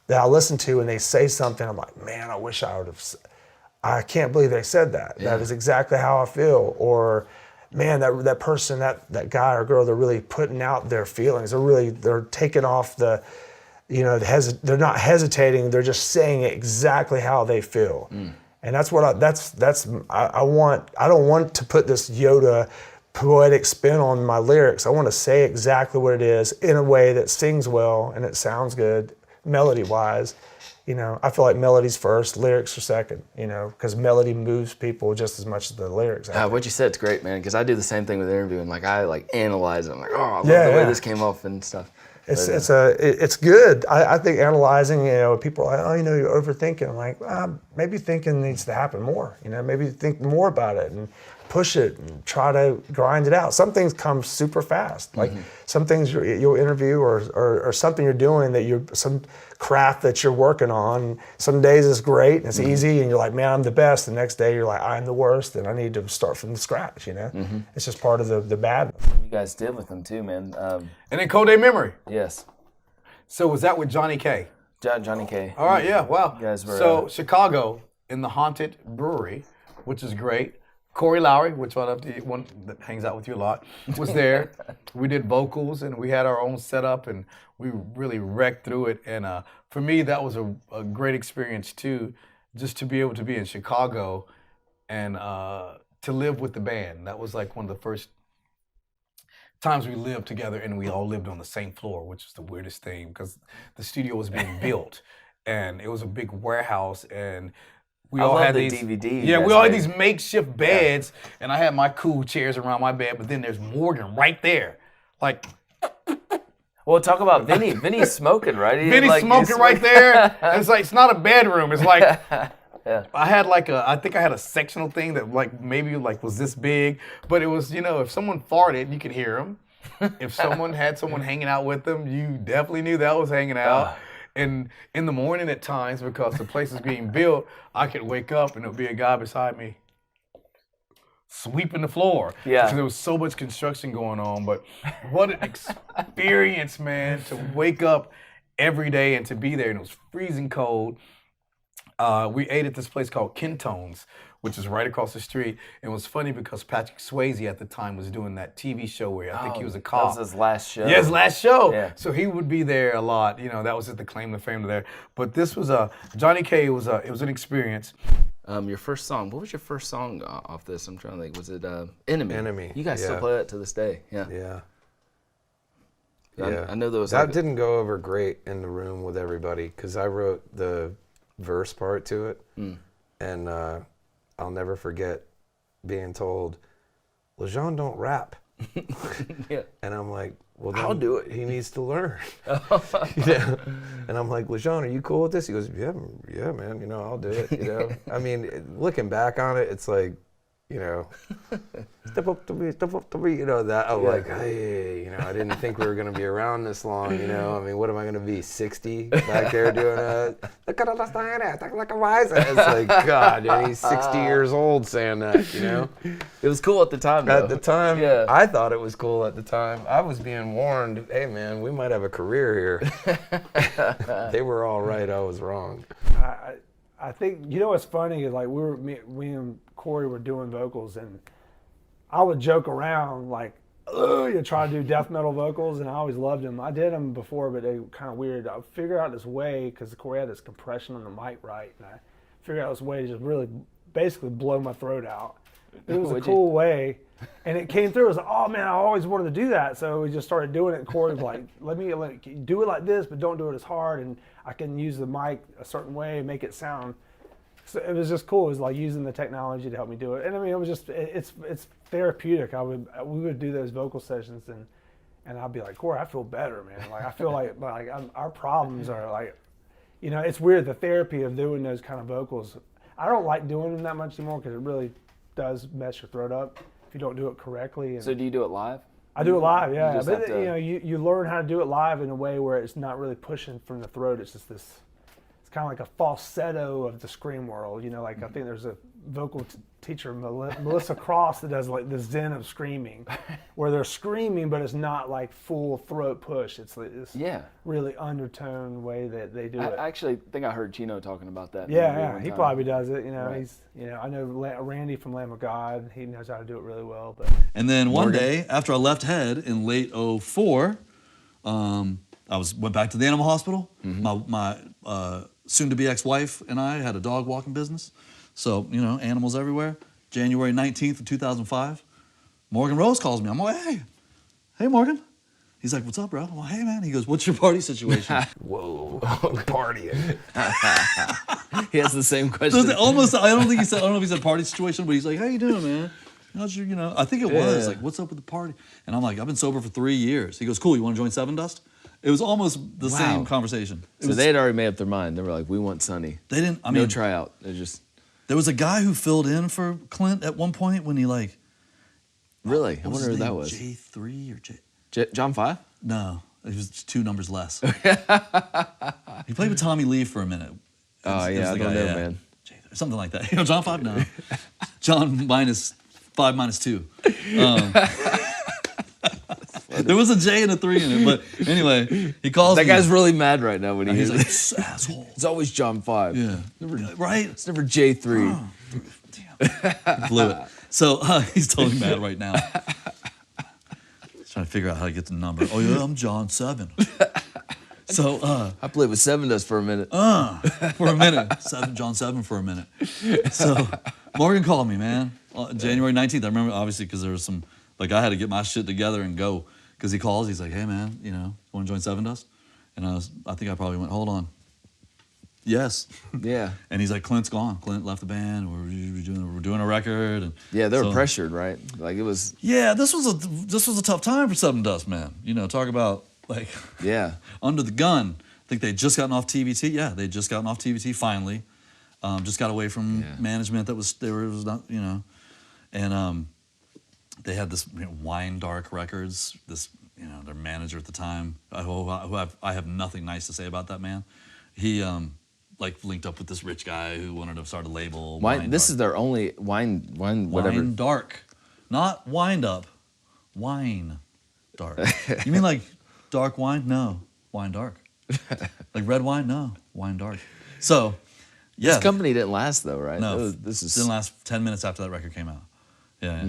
that I listen to and they say something, I'm like, man, I wish I can't believe they said that. Yeah. That is exactly how I feel. Or, man, that person, that guy or girl, they're really putting out their feelings. They're taking off they're not hesitating. They're just saying exactly how they feel. And that's what I want. I don't want to put this Yoda poetic spin on my lyrics. I want to say exactly what it is in a way that sings well and it sounds good. melody-wise, you know, I feel like melody's first, lyrics are second, you know, because melody moves people just as much as the lyrics. What you said's great, man, because I do the same thing with interviewing. Like, I like analyze it. I'm like, oh, I love Yeah, the way yeah. this came off and stuff. It's good. I think analyzing, you know, people are like, oh, you know, you're overthinking. I'm like, maybe thinking needs to happen more. You know, maybe think more about it and push it and try to grind it out. Some things come super fast. Like some things you'll interview or something you're doing that some craft that you're working on. Some days it's great and it's easy and you're like, man, I'm the best. The next day you're like, I'm the worst and I need to start from scratch, you know? It's just part of the badness. You guys did with them too, man. And then Cold Day Memory. Yes. So was that with Johnny K? Johnny K. All right, yeah, wow. You guys were, so Chicago in the Haunted Brewery, which is great. Corey Lowry, which one that hangs out with you a lot, was there. We did vocals and we had our own setup and we really wrecked through it. And for me, that was a great experience too, just to be able to be in Chicago and to live with the band. That was like one of the first times we lived together and we all lived on the same floor, which was the weirdest thing because the studio was being built and it was a big warehouse and we all had these DVD. Yeah, we all had these makeshift beds, and I had my cool chairs around my bed. But then there's Morgan right there, like. Well, talk about Vinny. Vinny's smoking, right? Vinny's smoking right there. It's like it's not a bedroom. It's like I had I think I had a sectional thing that like maybe like was this big, but it was, you know, if someone farted, you could hear them. If someone had someone hanging out with them, you definitely knew that was hanging out. And in the morning at times, because the place is being built, I could wake up and there'd be a guy beside me sweeping the floor. Yeah. Because there was so much construction going on. But what an experience, man, to wake up every day and to be there. And it was freezing cold. We ate at this place called Kentones, which is right across the street. It was funny because Patrick Swayze at the time was doing that TV show where I think he was a cop. That was his last show. Yeah, his last show. Yeah. So he would be there a lot. You know, that was just the claim to fame there. But this was Johnny K. It was an experience. Your first song. What was your first song off this? I'm trying to think. Was it Enemy? Enemy. You guys still Yeah. play that to this day. Yeah. Yeah. I know there was that didn't go over great in the room with everybody because I wrote the verse part to it, and I'll never forget being told, LeJean don't rap. Yeah. And I'm like, well, I'll then do it. He needs to learn. Yeah. And I'm like, LeJean, are you cool with this? He goes, yeah, man. You know, I'll do it. You know, I mean, looking back on it, it's like, you know, step up to me, you know, that I'm like, hey, you know, I didn't think we were going to be around this long, you know, I mean, what am I going to be, 60 back there doing look at us, like a wise. It's like, God, and he's 60 years old saying that, you know. It was cool at the time, though. At the time, Yeah. I thought it was cool at the time. I was being warned, hey, man, we might have a career here. They were all right, I was wrong. I think, you know what's funny is like we and Corey were doing vocals and I would joke around like, you try to do death metal vocals, and I always loved them. I did them before, but they were kind of weird. I figured out this way because Corey had this compression on the mic right, and I figured out this way to just really basically blow my throat out. It was a cool way, and it came through. I was like, oh man, I always wanted to do that, so we just started doing it. And Corey was like, let me do it like this, but don't do it as hard, and I can use the mic a certain way and make it sound. So it was just cool. It was like using the technology to help me do it, and I mean, it was just it's therapeutic. We would do those vocal sessions, and I'd be like, Corey, I feel better, man. Like I feel like our problems are like, you know, it's weird the therapy of doing those kind of vocals. I don't like doing them that much anymore because it really does mess your throat up if you don't do it correctly. And So do you do it live? I do it live, yeah. just But have to- you know, you learn how to do it live in a way where it's not really pushing from the throat. It's just this. It's kind of like a falsetto of the scream world, you know. Like I think there's a vocal teacher, Melissa Cross, that does like the zen of screaming, where they're screaming, but it's not like full throat push. It's like this really undertone way that they do it. I actually think I heard Chino talking about that. Yeah, he probably does it. You know, Right. he's, you know, I know Randy from Lamb of God. He knows how to do it really well. But And then one day, after I left Head in late '04, went back to the animal hospital. My soon-to-be ex-wife and I had a dog walking business. So, you know, animals everywhere. January 19th of 2005, Morgan Rose calls me. I'm like, hey Morgan, He's like, what's up, bro? I'm like, hey, man. He goes, what's your party situation? Whoa, partying. He has the same question. Almost, I don't know if he said party situation, but he's like, how you doing, man? How's your, I think it was like, what's up with the party? And I'm like, I've been sober for 3 years. He goes, cool, you want to join Sevendust? It was almost the same conversation. So they had already made up their mind. They were like, we want Sonny. They didn't, No tryout. They're just. There was a guy who filled in for Clint at one point when he like. Really? I what wonder his who that name? was. J3 or J. John 5? No, it was 2 numbers less. He played with Tommy Lee for a minute. Oh, yeah, I don't know, man. Something like that. John 5? No. John minus 5 minus 2. There was a J and a 3 in it, but anyway, he calls That me. guy's really mad right now when he He's hears like, it. asshole. It's always John 5. Yeah. Right? It's never J3. Oh, damn. He blew it. So he's totally mad right now. He's trying to figure out how to get the number. Oh, yeah, I'm John 7. So I played with Sevendust for a minute. for a minute. John 7 for a minute. So Morgan called me, man. January 19th. I remember, obviously, because there was some, like, I had to get my shit together and go. Because he calls, he's like, hey, man, want to join Sevendust? And I think I probably went, hold on. Yes. Yeah. And he's like, Clint's gone. Clint left the band. We're doing a record. And Yeah, they were so- pressured, right? Like it was. Yeah, this was a tough time for Sevendust, man. Talk about like Yeah. under the gun. I think they'd just gotten off TVT. Yeah, they'd just gotten off TVT finally. Just got away from management that was not, and they had this Wine Dark Records. This their manager at the time, who I have nothing nice to say about that man. He like linked up with this rich guy who wanted to start a label. Wine. This is their only wine. Whatever. Wine Dark, not Wind Up. Wine Dark. You mean like dark wine? No, Wine Dark. Like red wine? No, Wine Dark. So, yeah. This company didn't last though, right? No, This is. didn't last 10 minutes after that record came out. Yeah.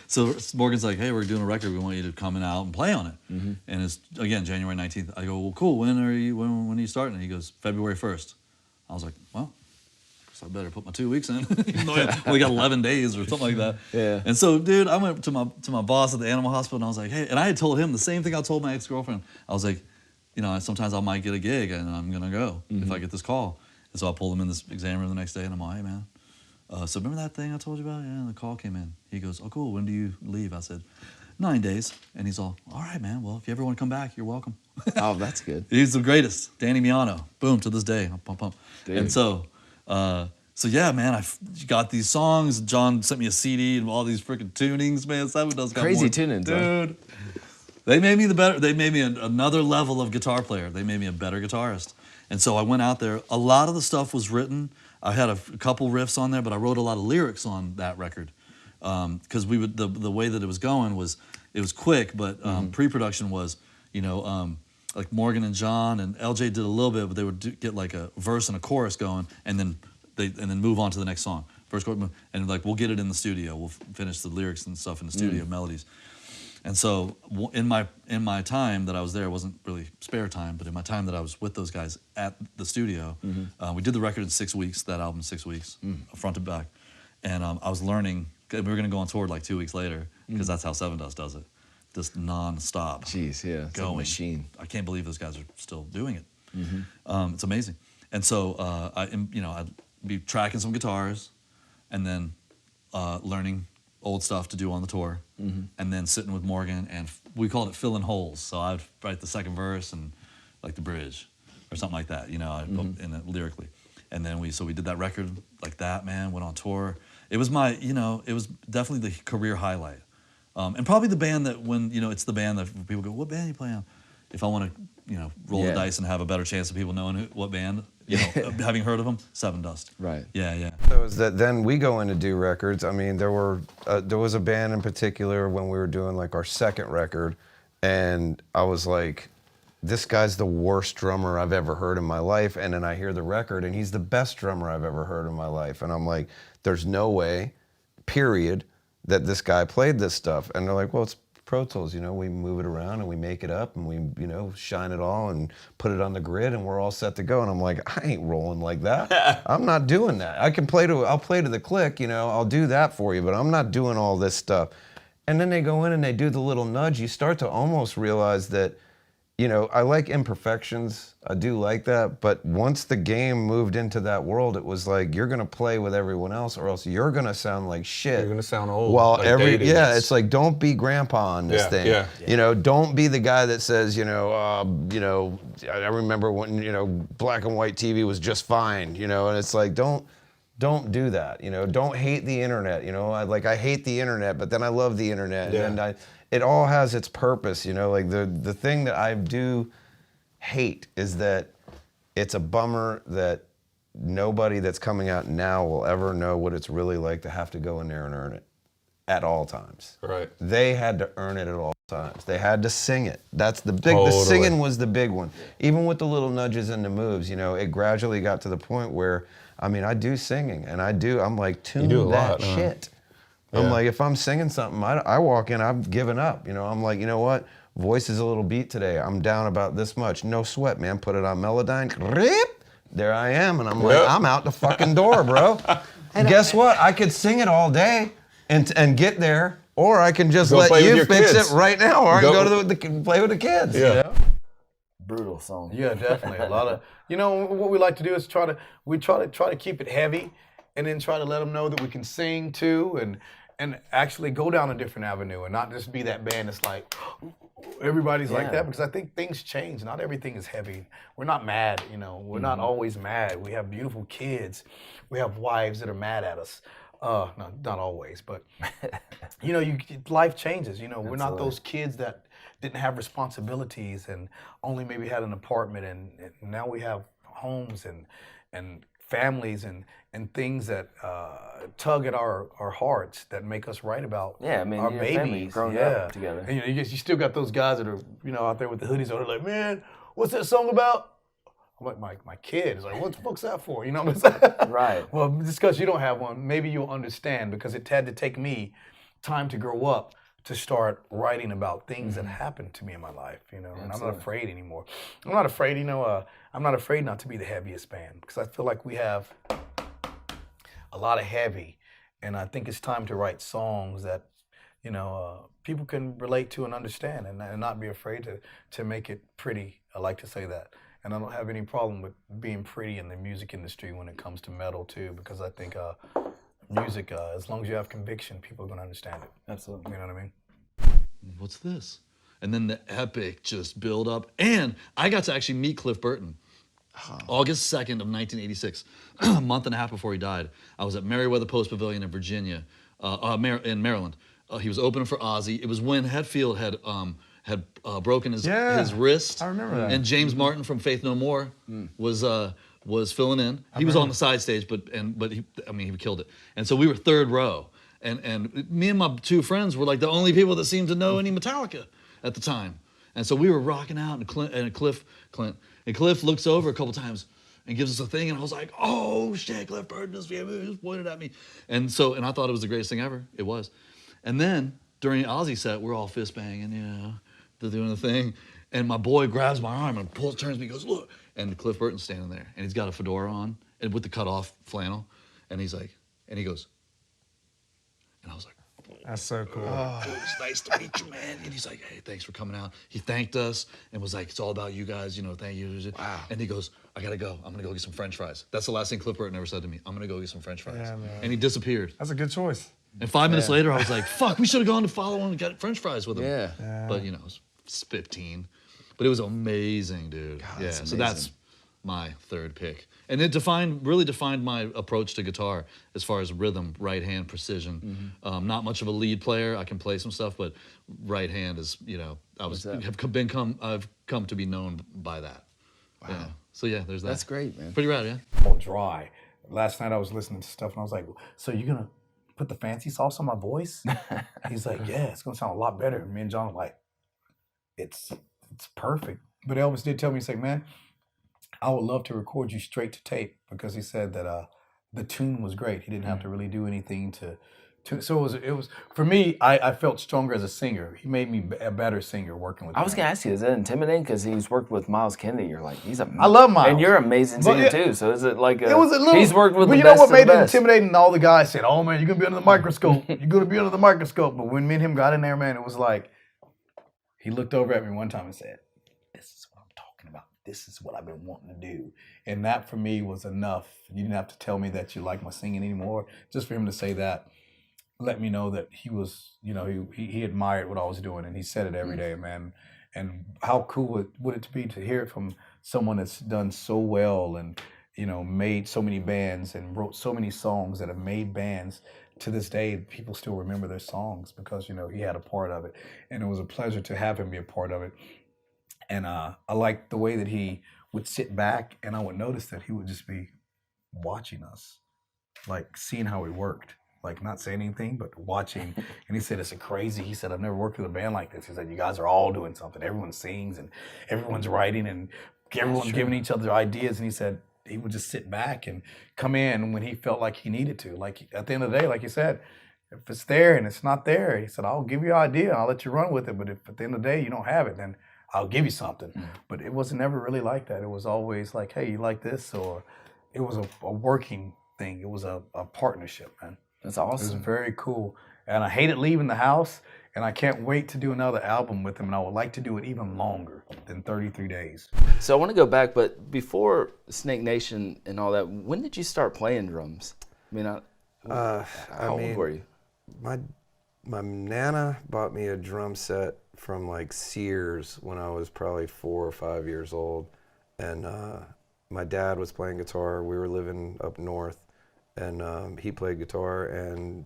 So Morgan's like, hey, we're doing a record. We want you to come out and play on it. And it's again January 19th. I go, well, cool. When are you starting? And he goes, February 1st. I was like, well, so I better put my 2 weeks in. Even though I only got 11 days or something like that. Yeah. And so, dude, I went to my boss at the animal hospital and I was like, hey, and I had told him the same thing I told my ex-girlfriend. I was like, sometimes I might get a gig and I'm gonna go if I get this call. And so I pulled him in this exam room the next day and I'm like, hey, man. So remember that thing I told you about? Yeah, the call came in. He goes, oh, cool. When do you leave? I said, 9 days. And he's all right, man. Well, if you ever want to come back, you're welcome. Oh, that's good. He's the greatest. Danny Miano. Boom, to this day. Pump. Dude. And so yeah, man, I got these songs. John sent me a CD and all these freaking tunings, man. Sevendust got Crazy more, tunings, huh? dude. They made me They made me another level of guitar player. They made me a better guitarist. And so I went out there. A lot of the stuff was written. I had a couple riffs on there, but I wrote a lot of lyrics on that record because the way that it was going was it was quick, but pre-production was like Morgan and John and LJ did a little bit, but they would get like a verse and a chorus going, and then move on to the next song. First chorus, and like we'll get it in the studio. We'll finish the lyrics and stuff in the studio, melodies. And so in my time that I was there, it wasn't really spare time, but in my time that I was with those guys at the studio, we did the record in 6 weeks, that album in 6 weeks, front to back. And I was learning, we were gonna go on tour like 2 weeks later, because that's how Sevendust does it. Just non-stop. Jeez, yeah, it's like a machine. I can't believe those guys are still doing it. It's amazing. And so I'd be tracking some guitars and then learning old stuff to do on the tour, and then sitting with Morgan, and we called it filling holes. So I'd write the second verse and like the bridge or something like that, in it lyrically. And then we did that record like that, man, went on tour. It was it was definitely the career highlight. And probably the band that it's the band that people go, what band are you playing on? If I want to, roll the dice and have a better chance of people knowing what band, having heard of them, Sevendust. Right. Yeah. So is that then we go in to do records. I mean, there was a band in particular when we were doing like our second record, and I was like, this guy's the worst drummer I've ever heard in my life. And then I hear the record, and he's the best drummer I've ever heard in my life. And I'm like, there's no way, period, that this guy played this stuff. And they're like, well, it's Pro Tools, we move it around and we make it up and we, shine it all and put it on the grid and we're all set to go. And I'm like, I ain't rolling like that. I'm not doing that. I'll play to the click, I'll do that for you, but I'm not doing all this stuff. and then they go in and they do the little nudge, you start to almost realize that, you know, I like imperfections. I do like that. But once the game moved into that world, it was like, you're going to play with everyone else or else you're going to sound like shit. You're going to sound old. Well, like dated. it's like, don't be grandpa on this thing. Yeah. You know, don't be the guy that says, you know, I remember when, you know, black and white TV was just fine, you know, and it's like, don't do that, you know. Don't hate the internet, you know. I hate the internet, but then I love the internet, and it all has its purpose, you know. Like the thing that I do hate is that it's a bummer that nobody that's coming out now will ever know what it's really like to have to go in there and earn it at all times. Right. They had to earn it at all times. They had to sing it. That's the big. Totally. The singing was the big one. Even with the little nudges and the moves, you know, it gradually got to the point where, I mean, I do singing, and I'm like, tune do a that lot, huh? shit. Yeah. I'm like, if I'm singing something, I walk in, I've given up. You know, I'm like, you know what? Voice is a little beat today. I'm down about this much. No sweat, man. Put it on Melodyne. Rip! There I am, and I'm like, I'm out the fucking door, bro. And guess what? I could sing it all day and get there, or I can just Go let play with you your fix kids. it right now, or I can Go- go to play with the kids. Yeah. You know? Brutal song. Yeah, definitely. A lot of, you know, what we like to do is try to keep it heavy, and then try to let them know that we can sing too, and actually go down a different avenue, and not just be that band that's like everybody's like that, because I think things change. Not everything is heavy. We're not mad, you know. We're not always mad. We have beautiful kids. We have wives that are mad at us. No, not always, but you know, life changes. You know, we're not those kids that didn't have responsibilities and only maybe had an apartment, and now we have homes and families and things that tug at our hearts that make us write about Yeah, I mean, our your babies. family growing up together. And, you know, you still got those guys that are, you know, out there with the hoodies on. They're like, man, what's that song about? I'm like, my kid is like, what the fuck's that for? You know what I'm saying? Right. Well, just because you don't have one, maybe you'll understand, because it had to take me time to grow up to start writing about things that happened to me in my life, you know, and I'm not afraid anymore. I'm not afraid, you know, I'm not afraid not to be the heaviest band, because I feel like we have a lot of heavy, and I think it's time to write songs that, you know, people can relate to and understand, and not be afraid to make it pretty. I like to say that. And I don't have any problem with being pretty in the music industry when it comes to metal too, because I think music, as long as you have conviction, people are going to understand it. Absolutely. You know what I mean? What's this? And then the epic just build up. And I got to actually meet Cliff Burton. August 2nd of 1986, a month and a half before he died. I was at Merriweather Post Pavilion in Virginia, in Maryland. He was opening for Ozzy. It was when Hetfield had broken his wrist. I remember that. And James Martin from Faith No More was filling in. He was on the side stage, but he killed it. And so we were third row. And me and my two friends were like the only people that seemed to know any Metallica at the time. And so we were rocking out, and Cliff looks over a couple times and gives us a thing, and I was like, oh shit, Cliff Burton just pointed at me. And I thought it was the greatest thing ever. It was. And then during the Ozzy set, we're all fist banging, you know, they're doing the thing. And my boy grabs my arm and turns me and goes, look. And Cliff Burton's standing there, and he's got a fedora on and with the cut off flannel. And he's like, and he goes, and I was like, That's so cool. oh, it's nice to meet you, man. And he's like, hey, thanks for coming out. He thanked us and was like, it's all about you guys, you know, thank you. Wow. And he goes, I gotta go. I'm gonna go get some French fries. That's the last thing Cliff Burton ever said to me. I'm gonna go get some French fries. Yeah, man. And he disappeared. That's a good choice. And 5 minutes later, I was like, fuck, we should have gone to follow him and got French fries with him. Yeah. But, you know, I was 15. But it was amazing, dude. God, yeah, that's so amazing. that's my third pick. And it really defined my approach to guitar as far as rhythm, right hand, precision. Not much of a lead player. I can play some stuff, but right hand is, you know, I've come to be known by that. Wow. Yeah. So yeah, there's that. That's great, man. Pretty rad, yeah. All dry. Last night I was listening to stuff, and I was like, so you're going to put the fancy sauce on my voice? He's like, yeah, it's going to sound a lot better. And me and John were like, it's perfect. But Elvis did tell me, he's like, man, I would love to record you straight to tape, because he said that the tune was great. He didn't have to really do anything So it was for me. I felt stronger as a singer. He made me a better singer working with. I was gonna ask you, is that intimidating? Because he's worked with Miles Kennedy. You're like, he's amazing. I love Miles, and you're an amazing singer yeah, too. So is it like it was a little? He's worked with but the you know best what made of the it best. intimidating? All the guys said, "Oh man, you're gonna be under the microscope. You're gonna be under the microscope." But when me and him got in there, man, it was like he looked over at me one time and said, "This is what I'm talking about. This is what I've been wanting to do." And that for me was enough. You didn't have to tell me that you like my singing anymore. Just for him to say that, let me know that he was, he admired what I was doing, and he said it every day, man. And how cool would it be to hear it from someone that's done so well and, made so many bands and wrote so many songs that have made bands to this day. People still remember their songs because, he had a part of it. And it was a pleasure to have him be a part of it. And I liked the way that he would sit back, and I would notice that he would just be watching us, like seeing how we worked. Like not saying anything, but watching. And he said, he said, I've never worked with a band like this. He said, you guys are all doing something. Everyone sings and everyone's writing and everyone's giving each other ideas. And he said he would just sit back and come in when he felt like he needed to. Like at the end of the day, like you said, if it's there and it's not there, he said, I'll give you an idea. I'll let you run with it. But if at the end of the day you don't have it, then I'll give you something. But it was never really like that. It was always like, hey, you like this? Or it was a working thing. It was a partnership, man. That's It awesome. was very cool. And I hated leaving the house, and I can't wait to do another album with him, and I would like to do it even longer than 33 days. So I want to go back, but before Snake Nation and all that, when did you start playing drums? I mean, how old were you? My nana bought me a drum set from like Sears when I was probably 4 or 5 years old, and my dad was playing guitar. We were living up north, and he played guitar and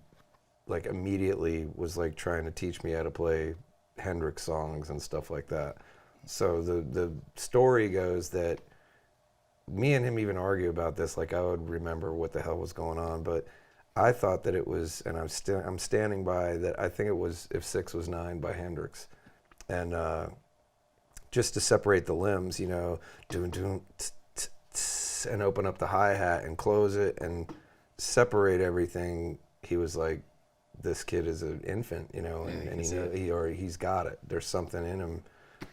like immediately was like trying to teach me how to play Hendrix songs and stuff like that. So the story goes that me and him even argue about this. Like I would remember what the hell was going on, but I thought that it was, and I'm standing by that. I think it was If 6 Was 9 by Hendrix, and just to separate the limbs, doom doom, and open up the hi-hat and close it and separate everything. He was like, this kid is an infant, and he's got it. There's something in him.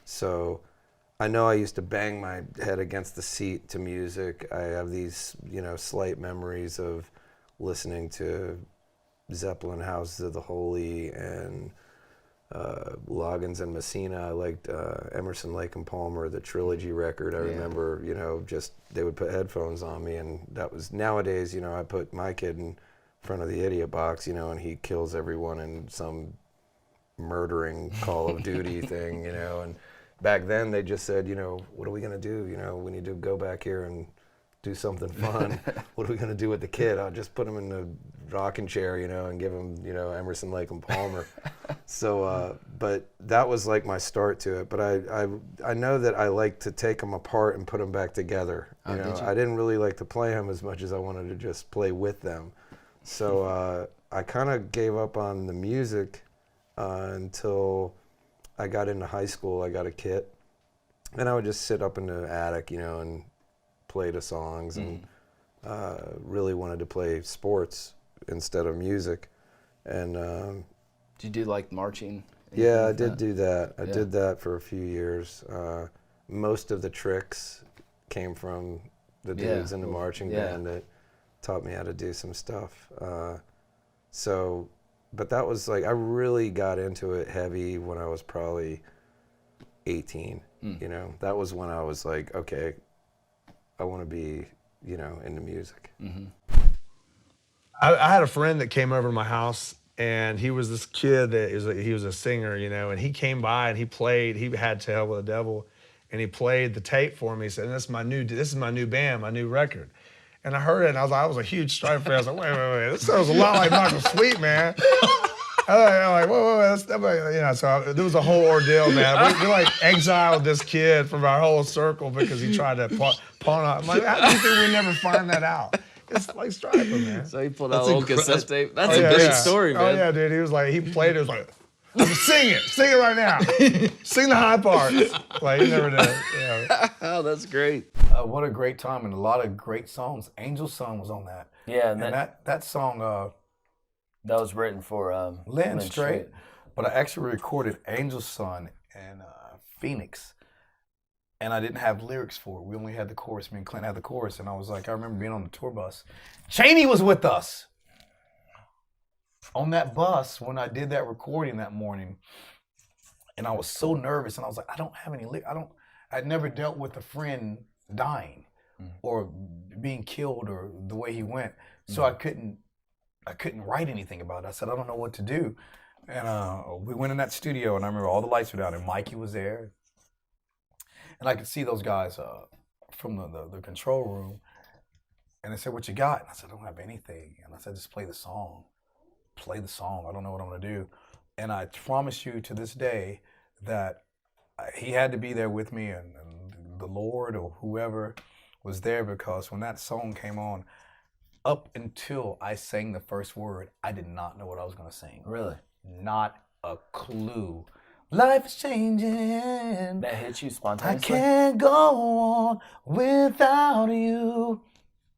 So I know I used to bang my head against the seat to music. I have these, slight memories of listening to Zeppelin, Houses of the Holy, and Loggins and Messina. I liked Emerson, Lake and Palmer, the Trilogy record. I remember, just they would put headphones on me, and that was nowadays. I put my kid in front of the idiot box, and he kills everyone in some murdering Call of Duty thing, And back then they just said, what are we gonna do? We need to go back here and do something fun. What are we gonna do with the kid? I'll just put him in the rocking chair, and give him, Emerson, Lake and Palmer. So, but that was like my start to it. But I know that I like to take them apart and put them back together. I didn't really like to play them as much as I wanted to just play with them. So I kind of gave up on the music until I got into high school. I got a kit, and I would just sit up in the attic, and play the songs, and really wanted to play sports instead of music. And Did you do like marching? Yeah, I did do that. I did that for a few years. Most of the tricks came from the dudes in the marching band that taught me how to do some stuff. But that was like, I really got into it heavy when I was probably 18. That was when I was like, okay, I want to be, into music. Mm-hmm. I had a friend that came over to my house, and he was this kid that he was a singer, and he came by and he played. He had To Hell with the Devil, and he played the tape for me. He said, this is my new band, my new record. And I heard it, and I was a huge Stripe fan. I was like, wait, this sounds a lot like Michael Sweet, man. I'm like, whoa, so there was a whole ordeal, man. We like exiled this kid from our whole circle because he tried to pawn out. I'm like, how do you think we never find that out? It's like Striper, man. So he pulled out a old cassette tape. That's a great story, man. Oh yeah, dude. He was like, he played it. Was like, sing it right now. Sing the high parts. Like he never did. Yeah. Oh, that's great. What a great time, and a lot of great songs. Angel's Song was on that. Yeah, and that song That was written for Lynn Straight. But I actually recorded Angel's Son in Phoenix. And I didn't have lyrics for it. We only had the chorus. Me and Clint had the chorus. And I was like, I remember being on the tour bus. Cheney was with us on that bus when I did that recording that morning. And I was so nervous. And I was like, I don't have any lyrics. I'd never dealt with a friend dying or being killed or the way he went. So I couldn't write anything about it. I said, I don't know what to do. And we went in that studio, and I remember all the lights were down, and Mikey was there. And I could see those guys from the control room. And they said, what you got? And I said, I don't have anything. And I said, just play the song. Play the song. I don't know what I'm going to do. And I promise you to this day that he had to be there with me, and the Lord or whoever was there, because when that song came on, up until I sang the first word, I did not know what I was going to sing. Really? Not a clue. Life is changing. That hit you I spontaneously? can't go on without you.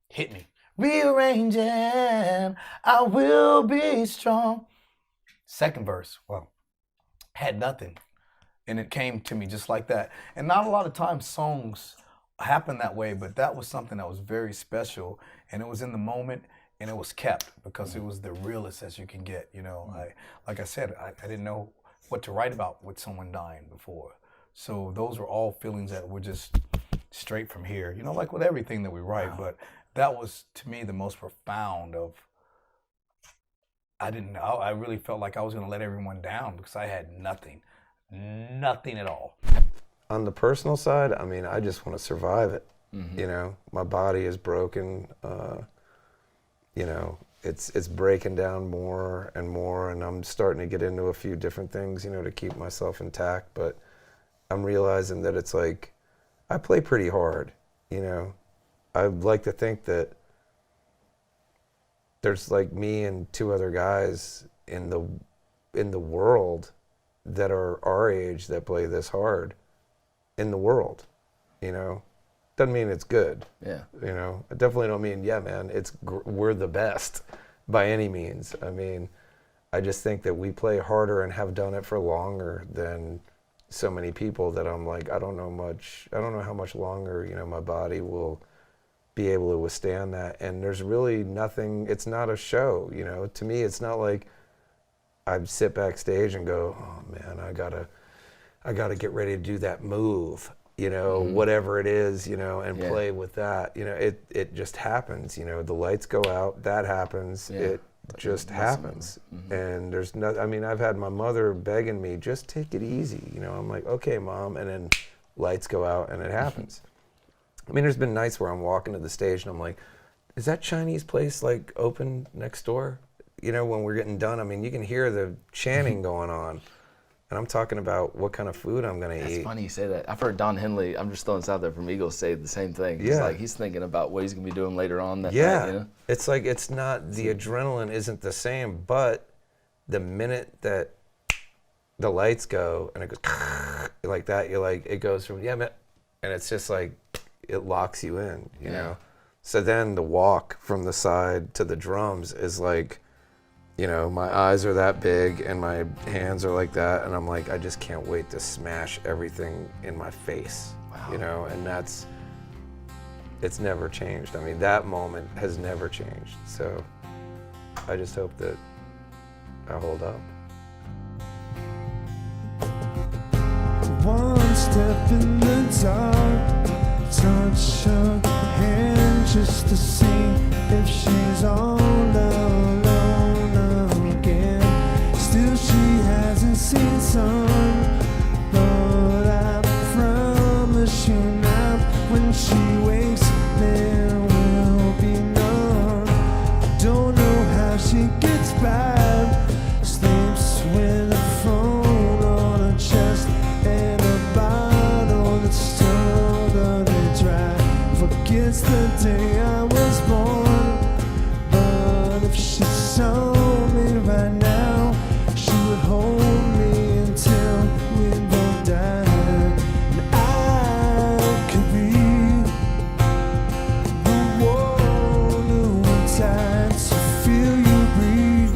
Hit me. Rearranging. I will be strong. Second verse, well, had nothing. And it came to me just like that. And not a lot of times songs happen that way, but that was something that was very special. And it was in the moment, and it was kept because it was the realest as you can get. You know, like I said, I didn't know what to write about with someone dying before. So those were all feelings that were just straight from here, you know, like with everything that we write. But that was, to me, the most profound of, I didn't know, I really felt like I was going to let everyone down because I had nothing at all. On the personal side, I mean, I just want to survive it. You know, my body is broken. You know, it's breaking down more and more, and I'm starting to get into a few different things, you know, to keep myself intact. But I'm realizing that it's like, I play pretty hard, you know. I'd like to think that there's like me and two other guys in the world that are our age that play this hard in the world, you know. Doesn't mean it's good. Yeah. You know, I definitely don't mean, yeah, man, we're the best by any means. I mean, I just think that we play harder and have done it for longer than so many people that I'm like, I don't know how much longer, you know, my body will be able to withstand that. And there's really nothing, it's not a show, you know. To me, it's not like I sit backstage and go, oh man, I gotta get ready to do that move, you know, whatever it is, you know, and play with that. You know, it just happens, you know, the lights go out, that happens, it just happens. And there's no, I mean, I've had my mother begging me, just take it easy, you know. I'm like, okay, Mom, and then lights go out and it happens. I mean, there's been nights where I'm walking to the stage and I'm like, is that Chinese place like open next door? You know, when we're getting done, I mean, you can hear the chanting going on. And I'm talking about what kind of food I'm going to eat. It's funny you say that. I've heard Don Henley, I'm just throwing this out there from Eagles, say the same thing. He's like, he's thinking about what he's going to be doing later on that night, you know? It's like, it's not, the adrenaline isn't the same, but the minute that the lights go and it goes like that, you're like, it goes from, yeah, man, and it's just like, it locks you in, you know? So then the walk from the side to the drums is like, you know, my eyes are that big and my hands are like that, and I'm like, I just can't wait to smash everything in my face, you know, and it's never changed. I mean, that moment has never changed. So I just hope that I hold up. One step in the dark, touch her hand just to see if she's all alone again. Still she hasn't seen sun, but I promise you now, when she wakes there will be none. Don't know how she gets by, sleeps with a phone on her chest and a bottle that's still gonna dry. Forgets the day I was born, but if she saw me right now, she would hold me until we both died. And I could be the one who would die to feel you breathe.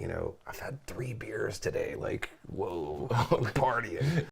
you know, I've had 3 beers today. Like, whoa, I'm partying.